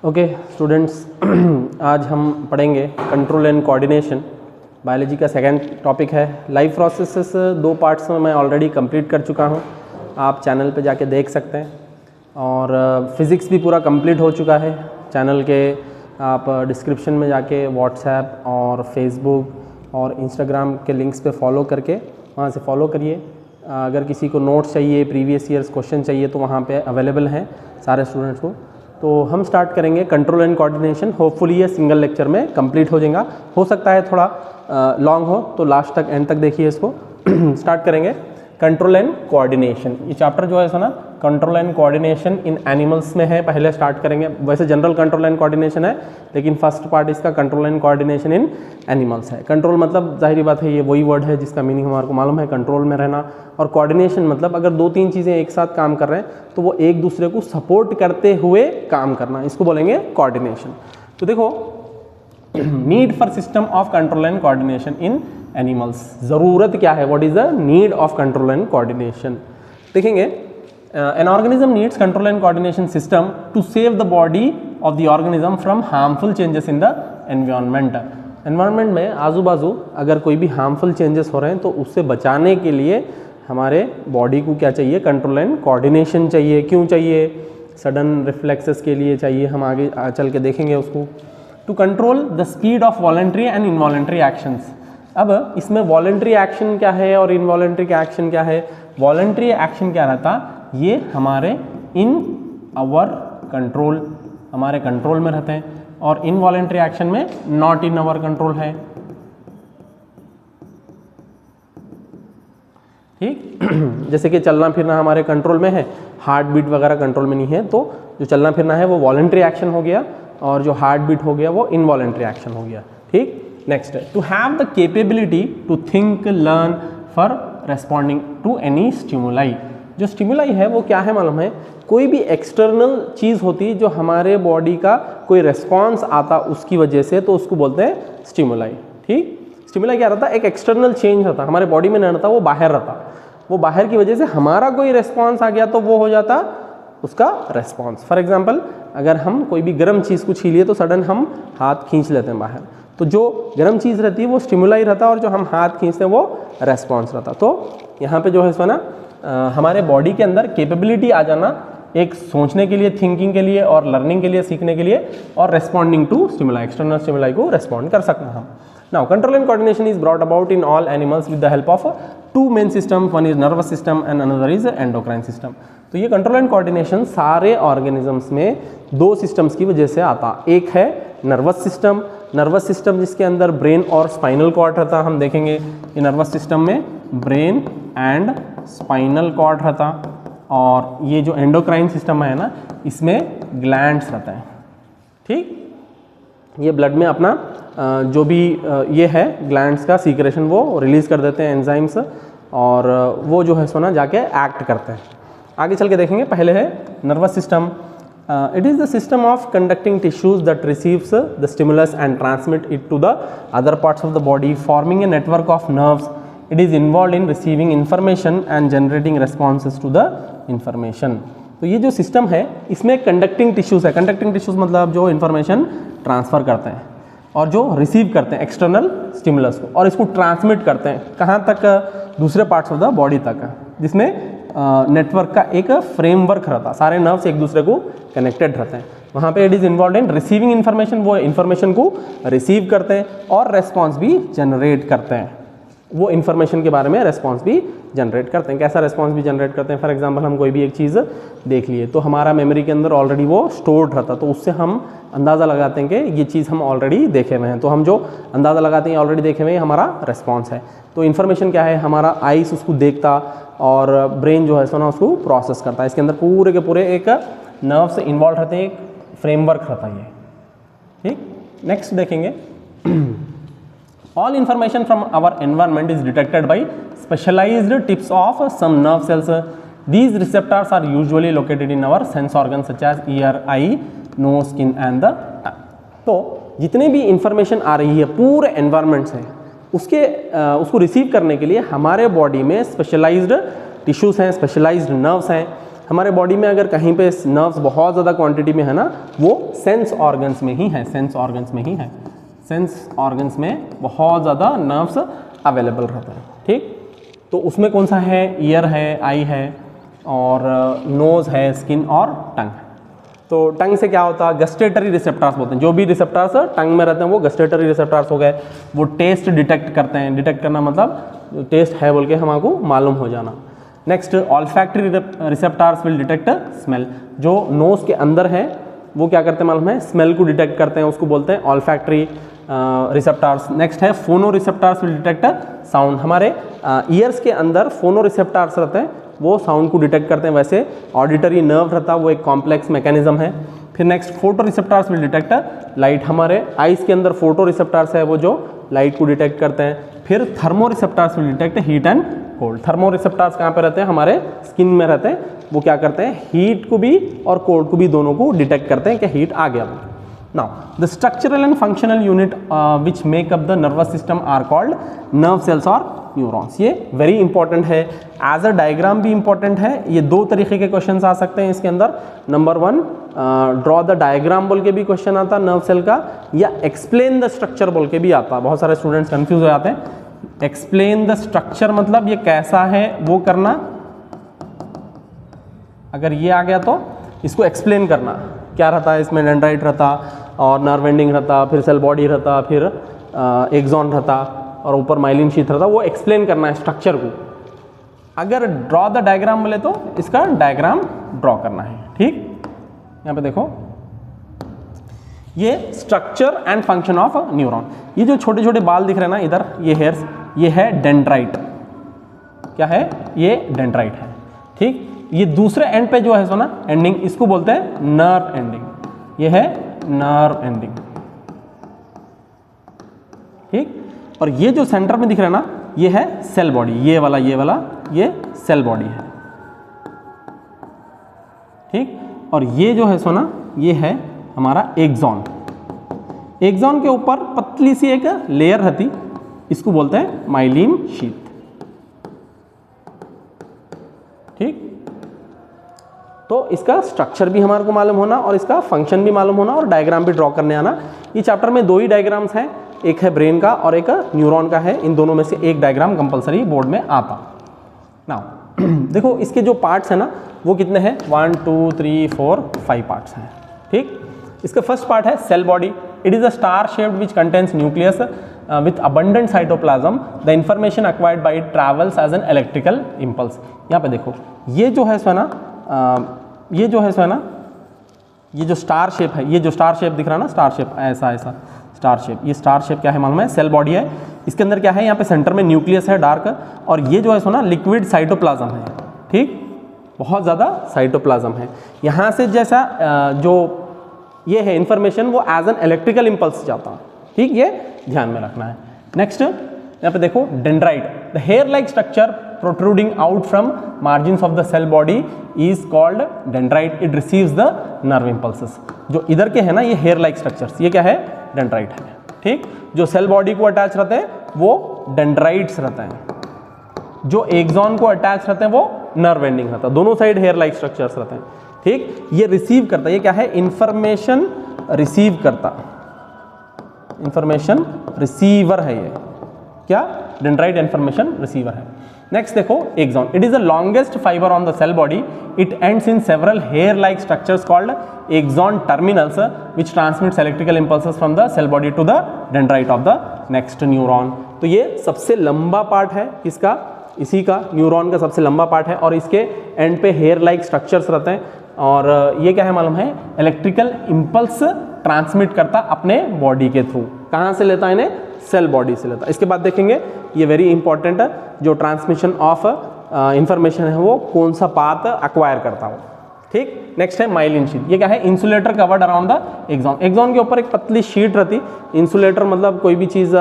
Okay students, आज हम पढ़ेंगे कंट्रोल एंड कोऑर्डिनेशन। बायोलॉजी का सेकंड टॉपिक है। लाइफ प्रोसेसेस दो पार्ट्स में मैं ऑलरेडी कंप्लीट कर चुका हूँ, आप चैनल पे जाके देख सकते हैं। और फिज़िक्स भी पूरा कंप्लीट हो चुका है चैनल के। आप डिस्क्रिप्शन में जाके व्हाट्सएप और फेसबुक और इंस्टाग्राम के लिंक्स पे फॉलो करके वहाँ से फॉलो करिए। अगर किसी को नोट्स चाहिए, प्रीवियस ईयर्स क्वेश्चन चाहिए तो वहाँ पे अवेलेबल हैं सारे स्टूडेंट्स को। तो हम स्टार्ट करेंगे कंट्रोल एंड कोऑर्डिनेशन। होपफुली ये सिंगल लेक्चर में कंप्लीट हो जाएगा। हो सकता है थोड़ा लॉन्ग हो तो लास्ट तक एंड तक देखिए इसको। स्टार्ट करेंगे कंट्रोल एंड कोऑर्डिनेशन। ये चैप्टर जो है सो ना control and coordination in animals में है। पहले स्टार्ट करेंगे, वैसे जनरल कंट्रोल एंड कोऑर्डिनेशन है लेकिन फर्स्ट पार्ट इसका control and coordination in animals है। कंट्रोल मतलब जाहिर बात है ये वही वर्ड है जिसका मीनिंग हमारे को मालूम है, कंट्रोल में रहना। और कोऑर्डिनेशन मतलब अगर दो तीन चीज़ें एक साथ काम कर रहे हैं तो वो एक दूसरे को सपोर्ट करते हुए काम करना, इसको बोलेंगे कोऑर्डिनेशन। तो देखो, need for system of control and coordination in animals. ज़रूरत क्या है, what is the need of control and coordination. देखेंगे, an organism needs control and coordination system to save the body of the organism from harmful changes in the environment. Environment में आजू बाजू अगर कोई भी हार्मफुल चेंजेस हो रहे हैं तो उससे बचाने के लिए हमारे बॉडी को क्या चाहिए, कंट्रोल एंड कोऑर्डिनेशन चाहिए। क्यों चाहिए? सडन रिफ्लेक्सेस के लिए चाहिए, हम आगे चल के देखेंगे उसको। To control the speed of voluntary and involuntary actions. अब इसमें वॉलंटरी एक्शन क्या है और इनवॉलंटरी एक्शन क्या है? वॉलंटरी एक्शन क्या रहता, ये हमारे इन आवर कंट्रोल, हमारे कंट्रोल में रहते हैं, और इनवॉलंटरी एक्शन में नॉट इन आवर कंट्रोल है। ठीक जैसे कि चलना फिरना हमारे कंट्रोल में है, हार्ट बीट वगैरह कंट्रोल में नहीं है, तो जो चलना फिरना है वो वॉलंटरी एक्शन हो गया और जो हार्ट बीट हो गया वो इनवॉलंटरी एक्शन हो गया। ठीक, नेक्स्ट है to have the capability to think, learn for responding to any stimuli. जो स्टिमुलाई है वो क्या है मालूम है? कोई भी एक्सटर्नल चीज़ होती जो हमारे बॉडी का कोई रेस्पॉन्स आता उसकी वजह से, तो उसको बोलते हैं स्टिमुलाई। ठीक, स्टिमुलाई क्या रहता है? एक एक्सटर्नल चेंज होता, हमारे बॉडी में नहीं रहता, वो बाहर रहता। वो बाहर की वजह से हमारा कोई रेस्पॉन्स आ गया तो वो हो जाता उसका रेस्पॉन्स। फॉर एग्जाम्पल, अगर हम कोई भी गर्म चीज़ को छीलिए तो सडन हम हाथ खींच लेते हैं बाहर, तो जो गर्म चीज़ रहती है वो स्टिमुलाई रहता है और जो हम हाथ खींचते हैं वो रेस्पॉन्स रहता। तो यहाँ पे जो है सो ना हमारे बॉडी के अंदर कैपेबिलिटी आ जाना एक सोचने के लिए, थिंकिंग के लिए और लर्निंग के लिए, सीखने के लिए, और responding to stimuli, external stimuli को रेस्पॉन्ड कर सकना हम। Now, control and coordination is brought about in all animals with the help of two main systems. One is nervous system and another is endocrine system. तो ये control and coordination सारे organisms में दो systems की वजह से आता। एक है नर्वस सिस्टम, नर्वस सिस्टम जिसके अंदर ब्रेन और स्पाइनल कॉर्ड रहता। हम देखेंगे ये नर्वस सिस्टम में ब्रेन एंड स्पाइनल कॉर्ड रहता, और ये जो एंडोक्राइन सिस्टम है ना, इसमें ग्लैंड्स रहता है। ठीक, ये ब्लड में अपना जो भी ये है ग्लैंड्स का सीक्रेशन वो रिलीज कर देते हैं एंजाइम्स, और वो जो है सो ना जाके एक्ट करते हैं। आगे चल के देखेंगे। पहले है nervous system. It is the system of conducting tissues that receives the stimulus and transmit it to the other parts of the body forming a network of nerves. It is involve in receiving information and generating responses to the information. तो ये जो system है इसमें conducting tissues है। Conducting tissues मतलब जो information transfer करते हैं और जो रिसीव करते हैं एक्सटर्नल स्टिमुलस को, और इसको ट्रांसमिट करते हैं कहाँ तक? दूसरे पार्ट्स ऑफ द बॉडी तक, जिसमें नेटवर्क का एक फ्रेमवर्क रहता, सारे नर्व्स एक दूसरे को कनेक्टेड रहते हैं। वहाँ पे it is involve in receiving information, वो इन्फॉर्मेशन को रिसीव करते हैं और रेस्पॉन्स भी जनरेट करते हैं। वो इन्फॉर्मेशन के बारे में रेस्पॉन्स भी जनरेट करते हैं। कैसा रेस्पॉन्स भी जनरेट करते हैं? फॉर एग्जांपल, हम कोई भी एक चीज़ देख लिए तो हमारा मेमोरी के अंदर ऑलरेडी वो स्टोर्ड रहता, तो उससे हम अंदाज़ा लगाते हैं कि ये चीज़ हम ऑलरेडी देखे हुए हैं। तो हम जो अंदाज़ा लगाते हैं ऑलरेडी देखे हुए हैं, हमारा रेस्पॉन्स है। तो इन्फॉर्मेशन क्या है? हमारा आइस उसको देखता और ब्रेन जो है सो ना उसको प्रोसेस करता है। इसके अंदर पूरे के पूरे एक नर्व से इन्वॉल्व रहते हैं, एक फ्रेमवर्क रहता है ये। ठीक, नेक्स्ट देखेंगे। All information from our environment is detected by specialized tips of some nerve cells. These receptors are usually located in our sense organs such as ear, eye, nose, skin and the tongue. तो जितने भी information आ रही है पूरे environment से, उसको receive करने के लिए हमारे बॉडी में स्पेशलाइज्ड टिश्यूज़ हैं, स्पेशलाइज्ड नर्व्स हैं। हमारे बॉडी में अगर कहीं पे नर्व्स बहुत ज़्यादा क्वांटिटी में है ना, वो सेंस ऑर्गन्स में ही है, सेंस ऑर्गन्स में ही है, सेंस ऑर्गन्स में बहुत ज़्यादा नर्व्स अवेलेबल रहता है। ठीक, तो उसमें कौन सा है, ईयर है, आई है, और नोज़ है, स्किन और टंग। तो टंग से क्या होता है, गस्टेटरी रिसेप्टर्स बोलते हैं, जो भी रिसेप्टर्स टंग में रहते हैं वो गस्टेटरी रिसेप्टर्स हो गए। वो टेस्ट डिटेक्ट करते हैं, डिटेक्ट करना मतलब टेस्ट है बोल के हमको मालूम हो जाना। Next, olfactory receptors will detect smell. जो नोज़ के अंदर है वो क्या करते हैं मालूम है, स्मेल को डिटेक्ट करते हैं, उसको बोलते हैं ऑल्फैक्टरी रिसेप्टर्स। नेक्स्ट है फोनो रिसेप्टर्स विल डिटेक्ट साउंड। हमारे ईयर्स के अंदर फोनो रिसेप्टर्स रहते हैं, वो साउंड को डिटेक्ट करते हैं। वैसे ऑडिटरी नर्व रहता है, वो एक कॉम्प्लेक्स मैकेनिज्म है। फिर next, photo receptors will detect light. हमारे आइज़ के अंदर फोटो रिसेप्टर्स है, वो जो लाइट को डिटेक्ट करते हैं। फिर thermo receptors will detect heat and cold. Thermo receptors कहाँ पे रहते हैं, हमारे स्किन में रहते हैं। वो क्या करते हैं, हीट को भी और कोल्ड को भी दोनों को डिटेक्ट करते हैं कि हीट आ गया। Now, the structural and functional unit which make up the nervous system are called nerve cells or neurons. ये very important है, as a diagram भी important है। ये दो तरीके के क्वेश्चंस आ सकते हैं इसके अंदर। नंबर 1, ड्रॉ द डायग्राम बोल के भी क्वेश्चन आता है नर्व सेल का, या एक्सप्लेन द स्ट्रक्चर बोल के भी आता है। बहुत सारे स्टूडेंट्स कंफ्यूज हो जाते हैं। एक्सप्लेन द स्ट्रक्चर मतलब ये कैसा है वो करना, अगर ये आ गया तो इसको एक्सप्लेन करना, क्या रहता है इसमें, डेंड्राइट रहता और नर्व एंडिंग रहता, फिर सेल बॉडी रहता, फिर एक्सॉन रहता और ऊपर माइलिन शीथ रहता, वो एक्सप्लेन करना है स्ट्रक्चर को। अगर ड्रॉ द डायग्राम बोले तो इसका डायग्राम ड्रॉ करना है। ठीक, यहाँ पे देखो, ये structure and function of neuron. ये जो छोटे छोटे बाल दिख रहे हैं ना इधर, ये हेयर्स, ये है डेंड्राइट। क्या है ये, डेंड्राइट है। ठीक, ये दूसरे एंड पे जो है सो ना एंडिंग, इसको बोलते हैं नर्व एंडिंग। ये है नर्व एंडिंग। ठीक, और ये जो सेंटर में दिख रहा है ना, ये है सेल बॉडी। ये वाला ये सेल बॉडी है। ठीक, और ये जो है सो ना, ये है हमारा एक्सॉन। एक्सॉन के ऊपर पतली सी एक लेयर रहती, इसको बोलते हैं माइलिन शीथ। ठीक, तो इसका स्ट्रक्चर भी हमारे को मालूम होना और इसका फंक्शन भी मालूम होना और डायग्राम भी ड्रॉ करने आना। ये चैप्टर में 2 ही डायग्राम्स हैं, एक है ब्रेन का और एक न्यूरॉन का है। इन दोनों में से एक डायग्राम कंपलसरी बोर्ड में आता। नाउ देखो, इसके जो पार्ट्स हैं ना वो कितने हैं, 1 2 3 4 5 पार्ट्स हैं। ठीक, इसका फर्स्ट पार्ट है cell body. It is a star shaped which contains nucleus with abundant cytoplasm. The information acquired by it travels as an electrical impulse. यहाँ पे देखो, ये जो है सो ना, ये जो है सो ना, ये जो स्टार शेप है, ये जो स्टार शेप दिख रहा है ना, स्टार शेप ऐसा ऐसा स्टार शेप, ये स्टार शेप क्या है मालूम है, सेल बॉडी है। इसके अंदर क्या है, यहाँ पे सेंटर में न्यूक्लियस है डार्क, और ये जो है सो ना लिक्विड साइटोप्लाज्म है। ठीक, बहुत ज़्यादा साइटोप्लाज्म है। यहाँ से जैसा जो ये है इंफॉर्मेशन, वो एज एन इलेक्ट्रिकल इम्पल्स जाता है। ठीक, ये ध्यान में रखना है। नेक्स्ट यहाँ पे देखो, dendrite, the hair like structure protruding out from margins of the cell body is called dendrite. It receives the nerve impulses. जो इधर के है ना ये हेयर लाइक स्ट्रक्चर्स, ये क्या है, डेंड्राइट है। ठीक, जो सेल बॉडी को अटैच रहते हैं वो डेंड्राइट्स रहते हैं। जो एक्सॉन को अटैच रहते हैं वो नर्व एंडिंग रहता है। दोनों साइड हेयर लाइक स्ट्रक्चर्स रहते हैं। ठीक, ये रिसीव करता है, ये क्या है, इंफॉर्मेशन रिसीव करता, इंफॉर्मेशन रिसीवर है ये। क्या, डेंड्राइट इंफॉर्मेशन रिसीवर है। नेक्स्ट देखो, axon, it is the longest fibre on the cell body. It ends in several hair like structures called axon terminals which transmits electrical impulses from the cell body to the dendrite of the next neuron. तो ये सबसे लंबा part है किसका, इसी का, neuron का सबसे लंबा पार्ट है, और इसके एंड पे हेयर लाइक स्ट्रक्चर्स रहते हैं। और ये क्या है मालूम है, इलेक्ट्रिकल इंपल्स ट्रांसमिट करता अपने बॉडी के थ्रू। कहाँ से लेता है इन्हें, सेल बॉडी से लेता। इसके बाद देखेंगे, ये वेरी इंपॉर्टेंट है, जो ट्रांसमिशन ऑफ इंफॉर्मेशन है वो कौन सा पाथ अक्वायर करता हो। ठीक, नेक्स्ट है माइलिन शीट। ये क्या है, insulator covered around the axon. Axon के ऊपर एक पतली शीट रहती। इंसुलेटर मतलब कोई भी चीज़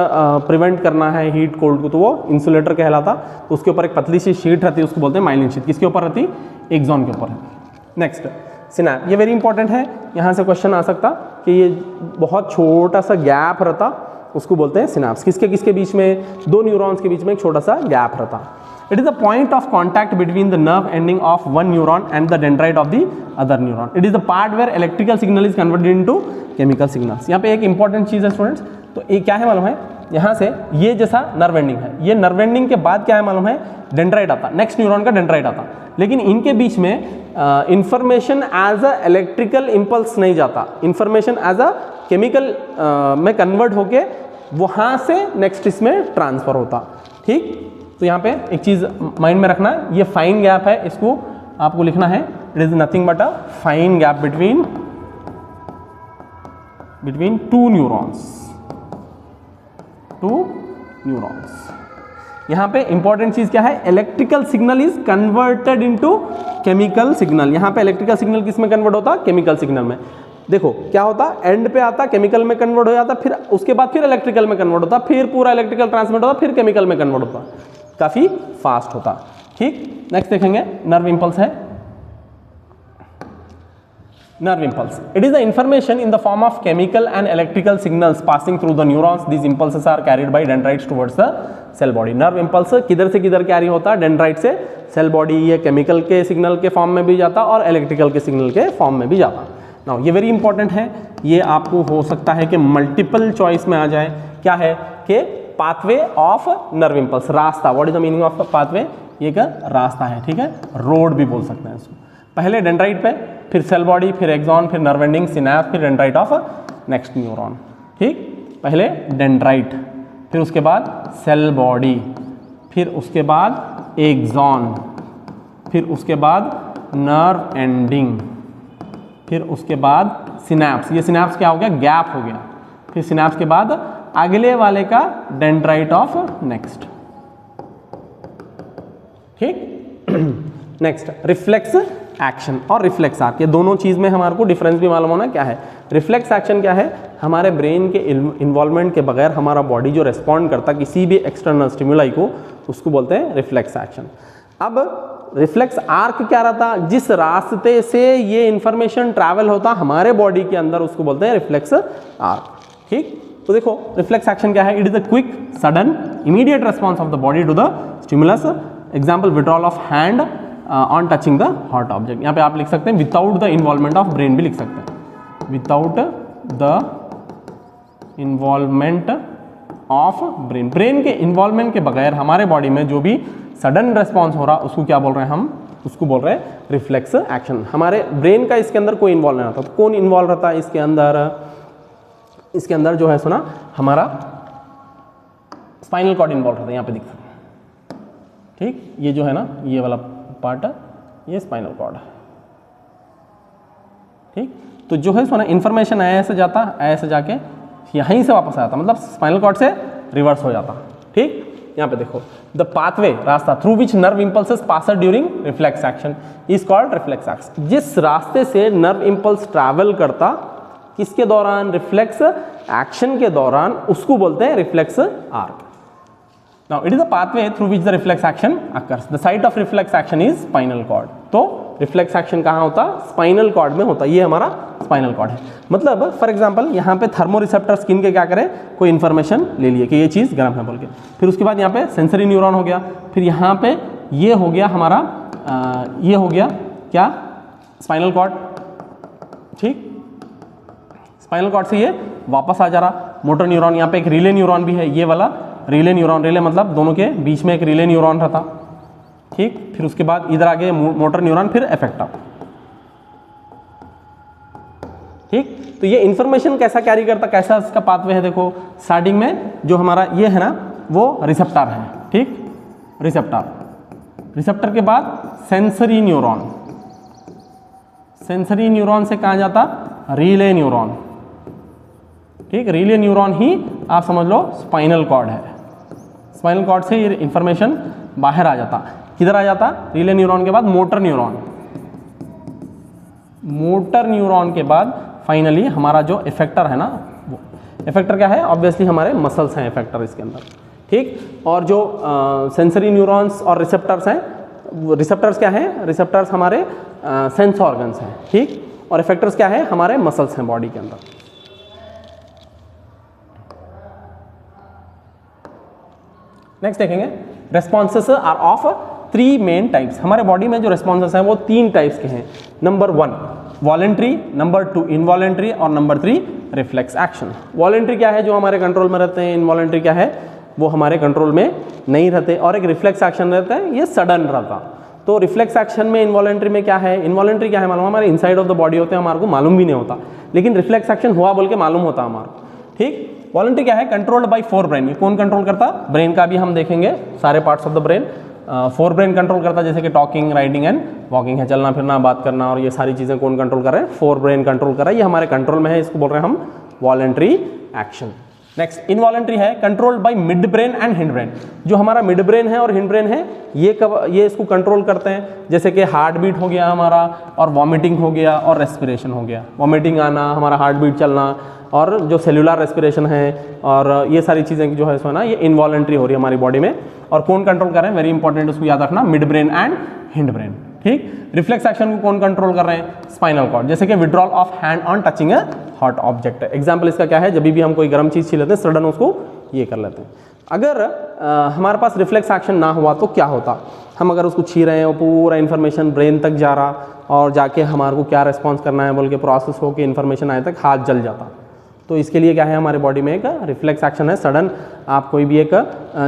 प्रिवेंट करना है हीट कोल्ड को, तो वो इंसुलेटर कहलाता। तो उसके ऊपर एक पतली सी शीट रहती है, उसको बोलते हैं माइलिन शीट। किसके ऊपर रहती, एक्सॉन के ऊपर रहती। नेक्स्ट सिनैप, ये वेरी इंपॉर्टेंट है, यहाँ से क्वेश्चन आ सकता कि ये बहुत छोटा सा गैप रहता, उसको बोलते हैं सिनैप्स। किसके किसके बीच में, 2 न्यूरॉन्स के बीच में एक छोटा सा गैप रहता। It is the point of contact between the nerve ending of one neuron and the dendrite of the other neuron. It is the part where electrical signal is converted into chemical signals. यहाँ पे एक important चीज़ है students, तो ये क्या है मालूम है, यहाँ से ये जैसा नर्व एंडिंग है, ये नर्व एंडिंग के बाद क्या है मालूम है, डेंड्राइट आता, नेक्स्ट न्यूरॉन का डेंड्राइट आता, लेकिन इनके बीच में information as a electrical impulse नहीं जाता, इंफॉर्मेशन एज अ केमिकल में कन्वर्ट होके वहाँ से नेक्स्ट इसमें ट्रांसफर होता। ठीक, तो यहाँ पे एक चीज़ माइंड में रखना, ये फाइन गैप है, इसको आपको लिखना है, it is nothing but a fine gap between two neurons. यहाँ पे इंपॉर्टेंट चीज क्या है, electrical signal is converted into chemical signal. यहाँ पे इलेक्ट्रिकल सिग्नल किस में कन्वर्ट होता, केमिकल सिग्नल में। देखो क्या होता, एंड पे आता, केमिकल में कन्वर्ट हो जाता, फिर उसके बाद फिर इलेक्ट्रिकल में कन्वर्ट होता, फिर पूरा इलेक्ट्रिकल ट्रांसमिट होता, फिर केमिकल में कन्वर्ट होता, काफी फास्ट होता। ठीक, नेक्स्ट देखेंगे नर्व इंपल्स है। Nerve impulse. It is the information in the form of chemical and electrical signals passing through the neurons. These impulses are carried by dendrites towards the cell body. Nerve impulse किधर से किधर carry होता है, dendrite से cell body. ये chemical के signal के form में भी जाता और इलेक्ट्रिकल के सिग्नल के फॉर्म में भी जाता। नाउ ये वेरी इंपॉर्टेंट है, ये आपको हो सकता है कि मल्टीपल चॉइस में आ जाए। क्या है कि पाथवे ऑफ नर्व इंपल्स, रास्ता। What is the meaning of pathway, ये का रास्ता है, ठीक है, रोड भी बोल सकते हैं इसको। पहले डेंड्राइट पे, फिर सेल बॉडी, फिर एक्सॉन, फिर नर्व एंडिंग, सिनैप्स, फिर डेंड्राइट ऑफ नेक्स्ट न्यूरॉन। ठीक, पहले डेंड्राइट, फिर उसके बाद सेल बॉडी, फिर उसके बाद एक्सॉन, फिर उसके बाद नर्व एंडिंग, फिर उसके बाद सिनैप्स। ये सिनैप्स क्या हो गया, गैप हो गया। फिर सिनैप्स के बाद अगले वाले का डेंड्राइट ऑफ नेक्स्ट। ठीक, नेक्स्ट रिफ्लेक्स एक्शन और रिफ्लेक्स आर्क, ये दोनों चीज में हमारे को डिफरेंस भी मालूम होना क्या है। रिफ्लेक्स एक्शन क्या है, हमारे ब्रेन के इन्वॉल्वमेंट के बगैर हमारा बॉडी जो रेस्पॉन्ड करता किसी भी एक्सटर्नल स्टिमुलाई को, उसको बोलते हैं रिफ्लेक्स एक्शन। अब रिफ्लेक्स आर्क क्या रहता, जिस रास्ते से ये इंफॉर्मेशन ट्रैवल होता हमारे बॉडी के अंदर, उसको बोलते हैं रिफ्लेक्स आर्क। ठीक, तो देखो रिफ्लेक्स एक्शन क्या है, it is a quick sudden immediate response of the body to the stimulus. Example withdrawal of hand on touching the hot object. यहाँ पे आप लिख सकते हैं without the involvement of brain भी लिख सकते हैं, without the involvement of brain. Brain के इन्वॉल्वमेंट के बगैर हमारे बॉडी में जो भी सडन रेस्पॉन्स हो रहा, उसको क्या बोल रहे हैं हम, उसको बोल रहे हैं रिफ्लेक्स एक्शन। हमारे ब्रेन का इसके अंदर कोई इन्वॉल्व नहीं रहता। तो कौन इन्वॉल्व रहता है इसके अंदर, इसके अंदर जो है सुना, हमारा स्पाइनल कॉर्ड इन्वॉल्व रहता है, यहाँ पे दिख सकते हैं। ठीक, ये जो है ना, ये वाला पार्ट है, ये स्पाइनल कॉर्ड है। ठीक, तो जो है सोना इंफॉर्मेशन ऐसे जाता, ऐसे जाके यहीं से वापस आता, मतलब स्पाइनल कॉर्ड से रिवर्स हो जाता। ठीक, यहाँ पे देखो द पाथवे, रास्ता through which nerve impulses pass during reflex action is called reflex action. जिस रास्ते से नर्व इंपल्स ट्रैवल करता किसके दौरान, रिफ्लेक्स एक्शन के दौरान, उसको बोलते हैं reflex arc. Now it is the pathway through which the reflex action occurs. The site of reflex action is spinal cord. तो रिफ्लेक्स एक्शन कहाँ होता, स्पाइनल कॉर्ड में होता। ये हमारा स्पाइनल कॉर्ड है। मतलब फॉर एग्जांपल यहाँ पे थर्मोरिसेप्टर स्किन के क्या करें, कोई इन्फॉर्मेशन ले लिए कि ये चीज़ गर्म है बोल के, फिर उसके बाद यहाँ पे सेंसरी न्यूरॉन हो गया, फिर यहाँ पे ये हो गया हमारा ये हो गया क्या, स्पाइनल कॉर्ड। ठीक, स्पाइनल कॉर्ड से ये वापस आ जा रहा मोटर न्यूरॉन। यहाँ पे एक रिले न्यूरॉन भी है, ये वाला रिले न्यूरॉन, रिले मतलब दोनों के बीच में एक रिले न्यूरॉन रहता। ठीक, फिर उसके बाद इधर आगे मोटर न्यूरॉन, फिर इफेक्टर। ठीक, तो ये इंफॉर्मेशन कैसा कैरी करता, कैसा इसका पाथवे है, देखो स्टार्टिंग में जो हमारा ये है ना, वो रिसेप्टर है। ठीक, रिसेप्टर के बाद सेंसरी न्यूरॉन, सेंसरी न्यूरॉन से कहाँ जाता, रिले न्यूरॉन। ठीक, रिले न्यूरॉन ही आप समझ लो स्पाइनल कॉर्ड है। स्पाइनल कॉर्ड से ये इंफॉर्मेशन बाहर आ जाता, किधर आ जाता, रिले न्यूरॉन के बाद मोटर न्यूरॉन, मोटर न्यूरॉन के बाद फाइनली हमारा जो इफेक्टर है ना, वो इफेक्टर क्या है, ऑब्वियसली हमारे मसल्स हैं इफेक्टर इसके अंदर। ठीक, और जो सेंसरी न्यूरॉन्स और रिसेप्टर्स हैं, रिसेप्टर्स क्या हैं, रिसेप्टर्स हमारे सेंस ऑर्गन्स हैं। ठीक, और इफेक्टर्स क्या है, हमारे मसल्स हैं बॉडी के अंदर। नेक्स्ट देखेंगे responses are of 3 main types. हमारे बॉडी में जो रेस्पॉन्सेस हैं वो 3 टाइप्स के हैं। नंबर 1 वॉलेंट्री, नंबर 2 इनवॉलेंट्री और नंबर 3 रिफ्लेक्स एक्शन। वॉलेंट्री क्या है, जो हमारे कंट्रोल में रहते हैं। इनवॉलेंट्री क्या है, वो हमारे कंट्रोल में नहीं रहते। और एक रिफ्लेक्स एक्शन रहता है, ये सडन रहता। तो रिफ्लेक्स एक्शन में इनवॉलेंट्री में क्या है, इनवॉलेंट्री क्या है मालूम, हमारे इनसाइड ऑफ द बॉडी होते हैं, हमारे को मालूम भी नहीं होता, लेकिन रिफ्लेक्स एक्शन हुआ बोल के मालूम होता हमारे को। ठीक। वॉलेंट्री क्या है, कंट्रोल्ड बाय 4 ब्रेन। ये कौन कंट्रोल करता, ब्रेन का भी हम देखेंगे, सारे parts of the brain 4 brain control करता है, जैसे कि टॉकिंग, राइटिंग एंड वॉकिंग है, चलना फिरना, बात करना, और ये सारी चीज़ें कौन कंट्रोल कर रहे हैं, 4 ब्रेन कंट्रोल कर रहा है। ये हमारे कंट्रोल में है, इसको बोल रहे हैं हम वॉलेंट्री एक्शन। नेक्स्ट इनवॉलेंट्री है controlled by mid brain and hind brain. जो हमारा मिड ब्रेन है और हिंड ब्रेन है, ये इसको कंट्रोल करते हैं, जैसे कि हार्ट बीट हो गया हमारा, और वॉमिटिंग हो गया, और रेस्पिरेशन हो गया। वॉमिटिंग आना, हमारा हार्ट बीट चलना, और जो सेलुलर रेस्पिरेशन है, और ये सारी चीज़ें जो है सो ना, ये इनवॉलेंट्री हो रही है हमारी बॉडी में। और कौन कंट्रोल कर रहे हैं, वेरी इंपॉर्टेंट, उसको याद रखना, mid brain and hind brain. ठीक। रिफ्लेक्स एक्शन को कौन कंट्रोल कर रहे हैं, स्पाइनल कॉर्ड, जैसे कि withdrawal of hand on touching a hot object. Example इसका क्या है, जब भी हम कोई गर्म चीज़ छू लेते हैं, सडन उसको ये कर लेते हैं। अगर हमारे पास रिफ्लेक्स एक्शन ना हुआ तो क्या होता, हम अगर उसको छू रहे हैं, वो पूरा इन्फॉर्मेशन ब्रेन तक जा रहा, और जाके हमारे को क्या रिस्पॉन्स करना है बोल के प्रोसेस हो के इन्फॉर्मेशन आए तक हाथ जल जाता। तो इसके लिए क्या है, हमारे बॉडी में एक रिफ्लेक्स एक्शन है। सडन आप कोई भी एक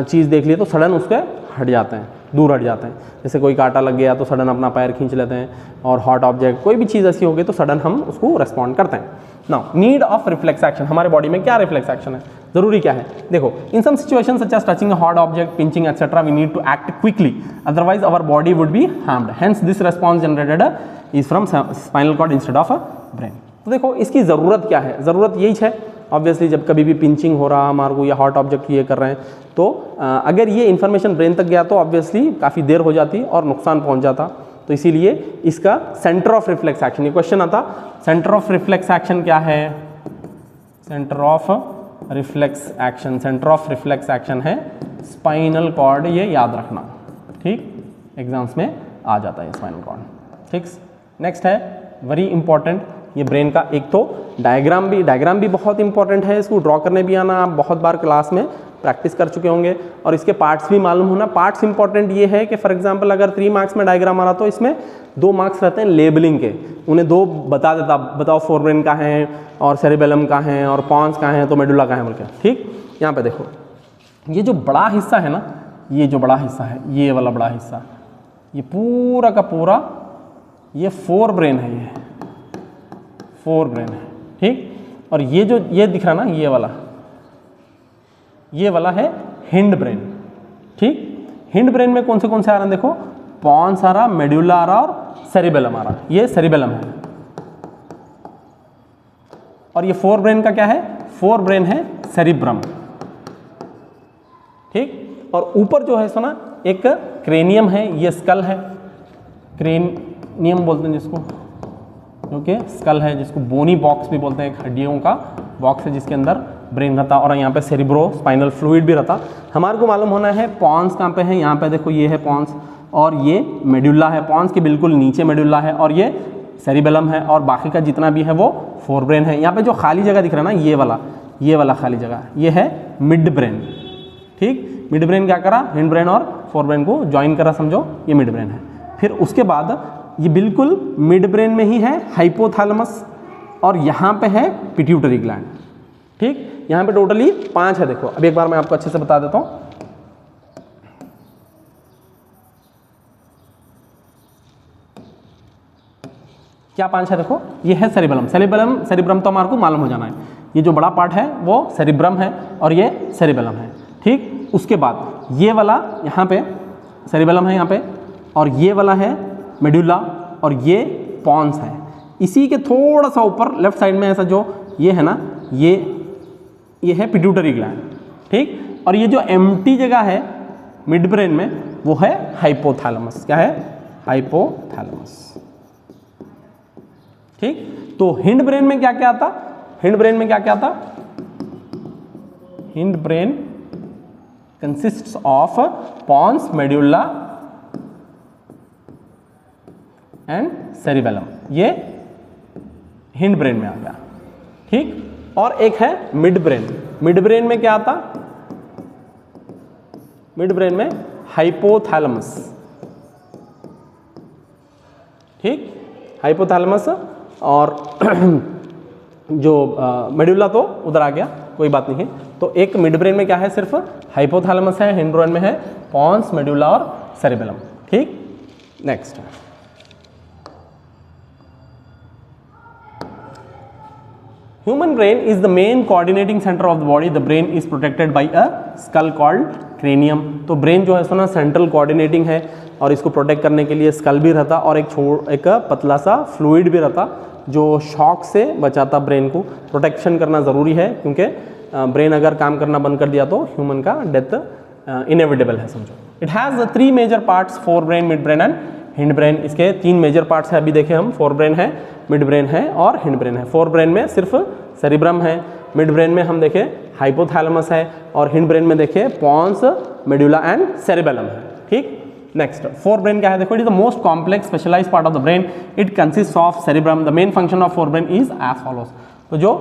चीज़ देख लिए तो सडन उसके हट जाते हैं, दूर हट जाते हैं। जैसे कोई कांटा लग गया तो सडन अपना पैर खींच लेते हैं, और हॉट ऑब्जेक्ट कोई भी चीज़ ऐसी हो गई तो सडन हम उसको रेस्पॉन्ड करते हैं। Now need of reflex action, हमारे बॉडी में क्या रिफ्लेक्स एक्शन है, जरूरी क्या है। देखो, in some situation such as touching a hot object, pinching etcetera, we need to act quickly, otherwise our body would be harmed. Hence this response generated is from spinal cord instead of brain. तो देखो, इसकी ज़रूरत क्या है, ज़रूरत यही है obviously, जब कभी भी पिंचिंग हो रहा हमारे को या हॉट ऑब्जेक्ट ये कर रहे हैं, तो अगर ये इन्फॉर्मेशन ब्रेन तक गया तो ऑब्वियसली काफ़ी देर हो जाती और नुकसान पहुंच जाता। तो इसीलिए इसका सेंटर ऑफ रिफ्लेक्स एक्शन, ये क्वेश्चन आता, सेंटर ऑफ रिफ्लेक्स एक्शन क्या है, centre of reflex action, centre of reflex action है स्पाइनल कॉर्ड, ये याद रखना। ठीक, एग्जाम्स में आ जाता है स्पाइनल कॉर्ड। ठीक। नेक्स्ट है वेरी इंपॉर्टेंट, ये ब्रेन का एक तो डायग्राम भी बहुत इंपॉर्टेंट है, इसको ड्रॉ करने भी आना, आप बहुत बार क्लास में प्रैक्टिस कर चुके होंगे, और इसके पार्ट्स भी मालूम होना। पार्ट्स इंपॉर्टेंट ये है कि फॉर एग्जांपल अगर 3 मार्क्स में डायग्राम आ रहा तो इसमें 2 मार्क्स रहते हैं लेबलिंग के, उन्हें 2 बता देता, बताओ फोरब्रेन का है और सेरिबेलम का है और पॉन्स का है तो मेडुला का है बोल के। ठीक। यहाँ पे देखो, ये जो बड़ा हिस्सा है ना, ये जो बड़ा हिस्सा है, ये वाला बड़ा हिस्सा, ये पूरा का पूरा ये फोरब्रेन है, ये फोरब्रेन है। ठीक। और ये जो ये दिख रहा ना, ये वाला है हिंड ब्रेन। ठीक। हिंड ब्रेन में कौन से आ रहा है, देखो, पॉन्स आ रहा, मेडुला आ रहा और सेरिबेलम आ रहा, ये सेरिबेलम है। और ये फोरब्रेन का क्या है, फोरब्रेन है सेरिब्रम। ठीक। और ऊपर जो है सुना एक क्रेनियम है, ये स्कल है, क्रेनियम बोलते हैं जिसको, ओके, स्कल है, जिसको बोनी बॉक्स भी बोलते हैं, हड्डियों का बॉक्स है जिसके अंदर ब्रेन रहता, और यहाँ पे सेरिब्रो स्पाइनल फ्लूइड भी रहता। हमारे को मालूम होना है पॉन्स कहाँ पे है, यहाँ पे देखो, ये है पॉन्स, और ये मेडुला है, पॉन्स के बिल्कुल नीचे मेडुला है, और ये सेरिबेलम है, और बाकी का जितना भी है वो फोरब्रेन है। यहाँ पे जो खाली जगह दिख रहा है ना, ये वाला खाली जगह, ये है मिड ब्रेन। ठीक। मिड ब्रेन क्या करा, हिंड ब्रेन और फोरब्रेन को ज्वाइन करा, समझो ये मिड ब्रेन है। फिर उसके बाद ये बिल्कुल मिड ब्रेन में ही है हाइपोथैलेमस, और यहाँ पे है पिट्यूटरी ग्लैंड। ठीक। यहाँ पे टोटली 5 है, देखो अभी एक बार मैं आपको अच्छे से बता देता हूँ। क्या 5 है, देखो, ये है सेरिबेलम, सेरिब्रम तो हमारे को मालूम हो जाना है, ये जो बड़ा पार्ट है वो सेरिब्रम है और ये सेरिबेलम है। ठीक। उसके बाद ये वाला यहाँ पे सेरिबेलम है यहाँ पे, और ये वाला है मेडुला, और ये पॉन्स है। इसी के थोड़ा सा ऊपर लेफ्ट साइड में ऐसा जो ये है ना, ये है पिट्यूटरी ग्लैंड। ठीक। और ये जो एम्प्टी जगह है मिड ब्रेन में वो है हाइपोथैलेमस। क्या है, हाइपोथैलेमस। ठीक। तो हिंड ब्रेन में क्या क्या आता, हिंड ब्रेन में क्या क्या आता, hind brain consists of pons, medulla and cerebellum, ये हिंड ब्रेन में आ गया। ठीक। और एक है मिड ब्रेन, मिड ब्रेन में क्या आता, मिड ब्रेन में हाइपोथैलेमस, ठीक, हाइपोथैलेमस। और जो मेडुला तो उधर आ गया, कोई बात नहीं है। तो एक मिड ब्रेन में क्या है, सिर्फ हाइपोथैलेमस है, हिंड ब्रेन में है पॉन्स, मेडुला और सेरिबेलम, ठीक। Next, human brain is the main coordinating center of the body. The brain is protected by a skull called cranium. तो ब्रेन जो है सो ना सेंट्रल कोऑर्डिनेटिंग है और इसको प्रोटेक्ट करने के लिए स्कल भी रहता और एक पतला सा फ्लूइड भी रहता जो शॉक से बचाता ब्रेन को। प्रोटेक्शन करना ज़रूरी है क्योंकि ब्रेन अगर काम करना बंद कर दिया तो ह्यूमन का डेथ इनएविटेबल है, समझो। It has 3 major parts, fore brain, mid brain and hind brain. इसके 3 मेजर पार्ट्स है, अभी देखे हम, फोर ब्रेन है, मिड ब्रेन है और हिंड ब्रेन है। फोर ब्रेन में सिर्फ सेरिब्रम है, मिड ब्रेन में हम देखें हाइपोथैलेमस है और हिंड ब्रेन में देखें पॉन्स, मेडुला एंड सेरिबेलम है, ठीक। नेक्स्ट, फोर ब्रेन क्या है, देखो, it is the most complex specialise part of the brain. It consist of cerebrum. The main function of fore brain is as follows. तो जो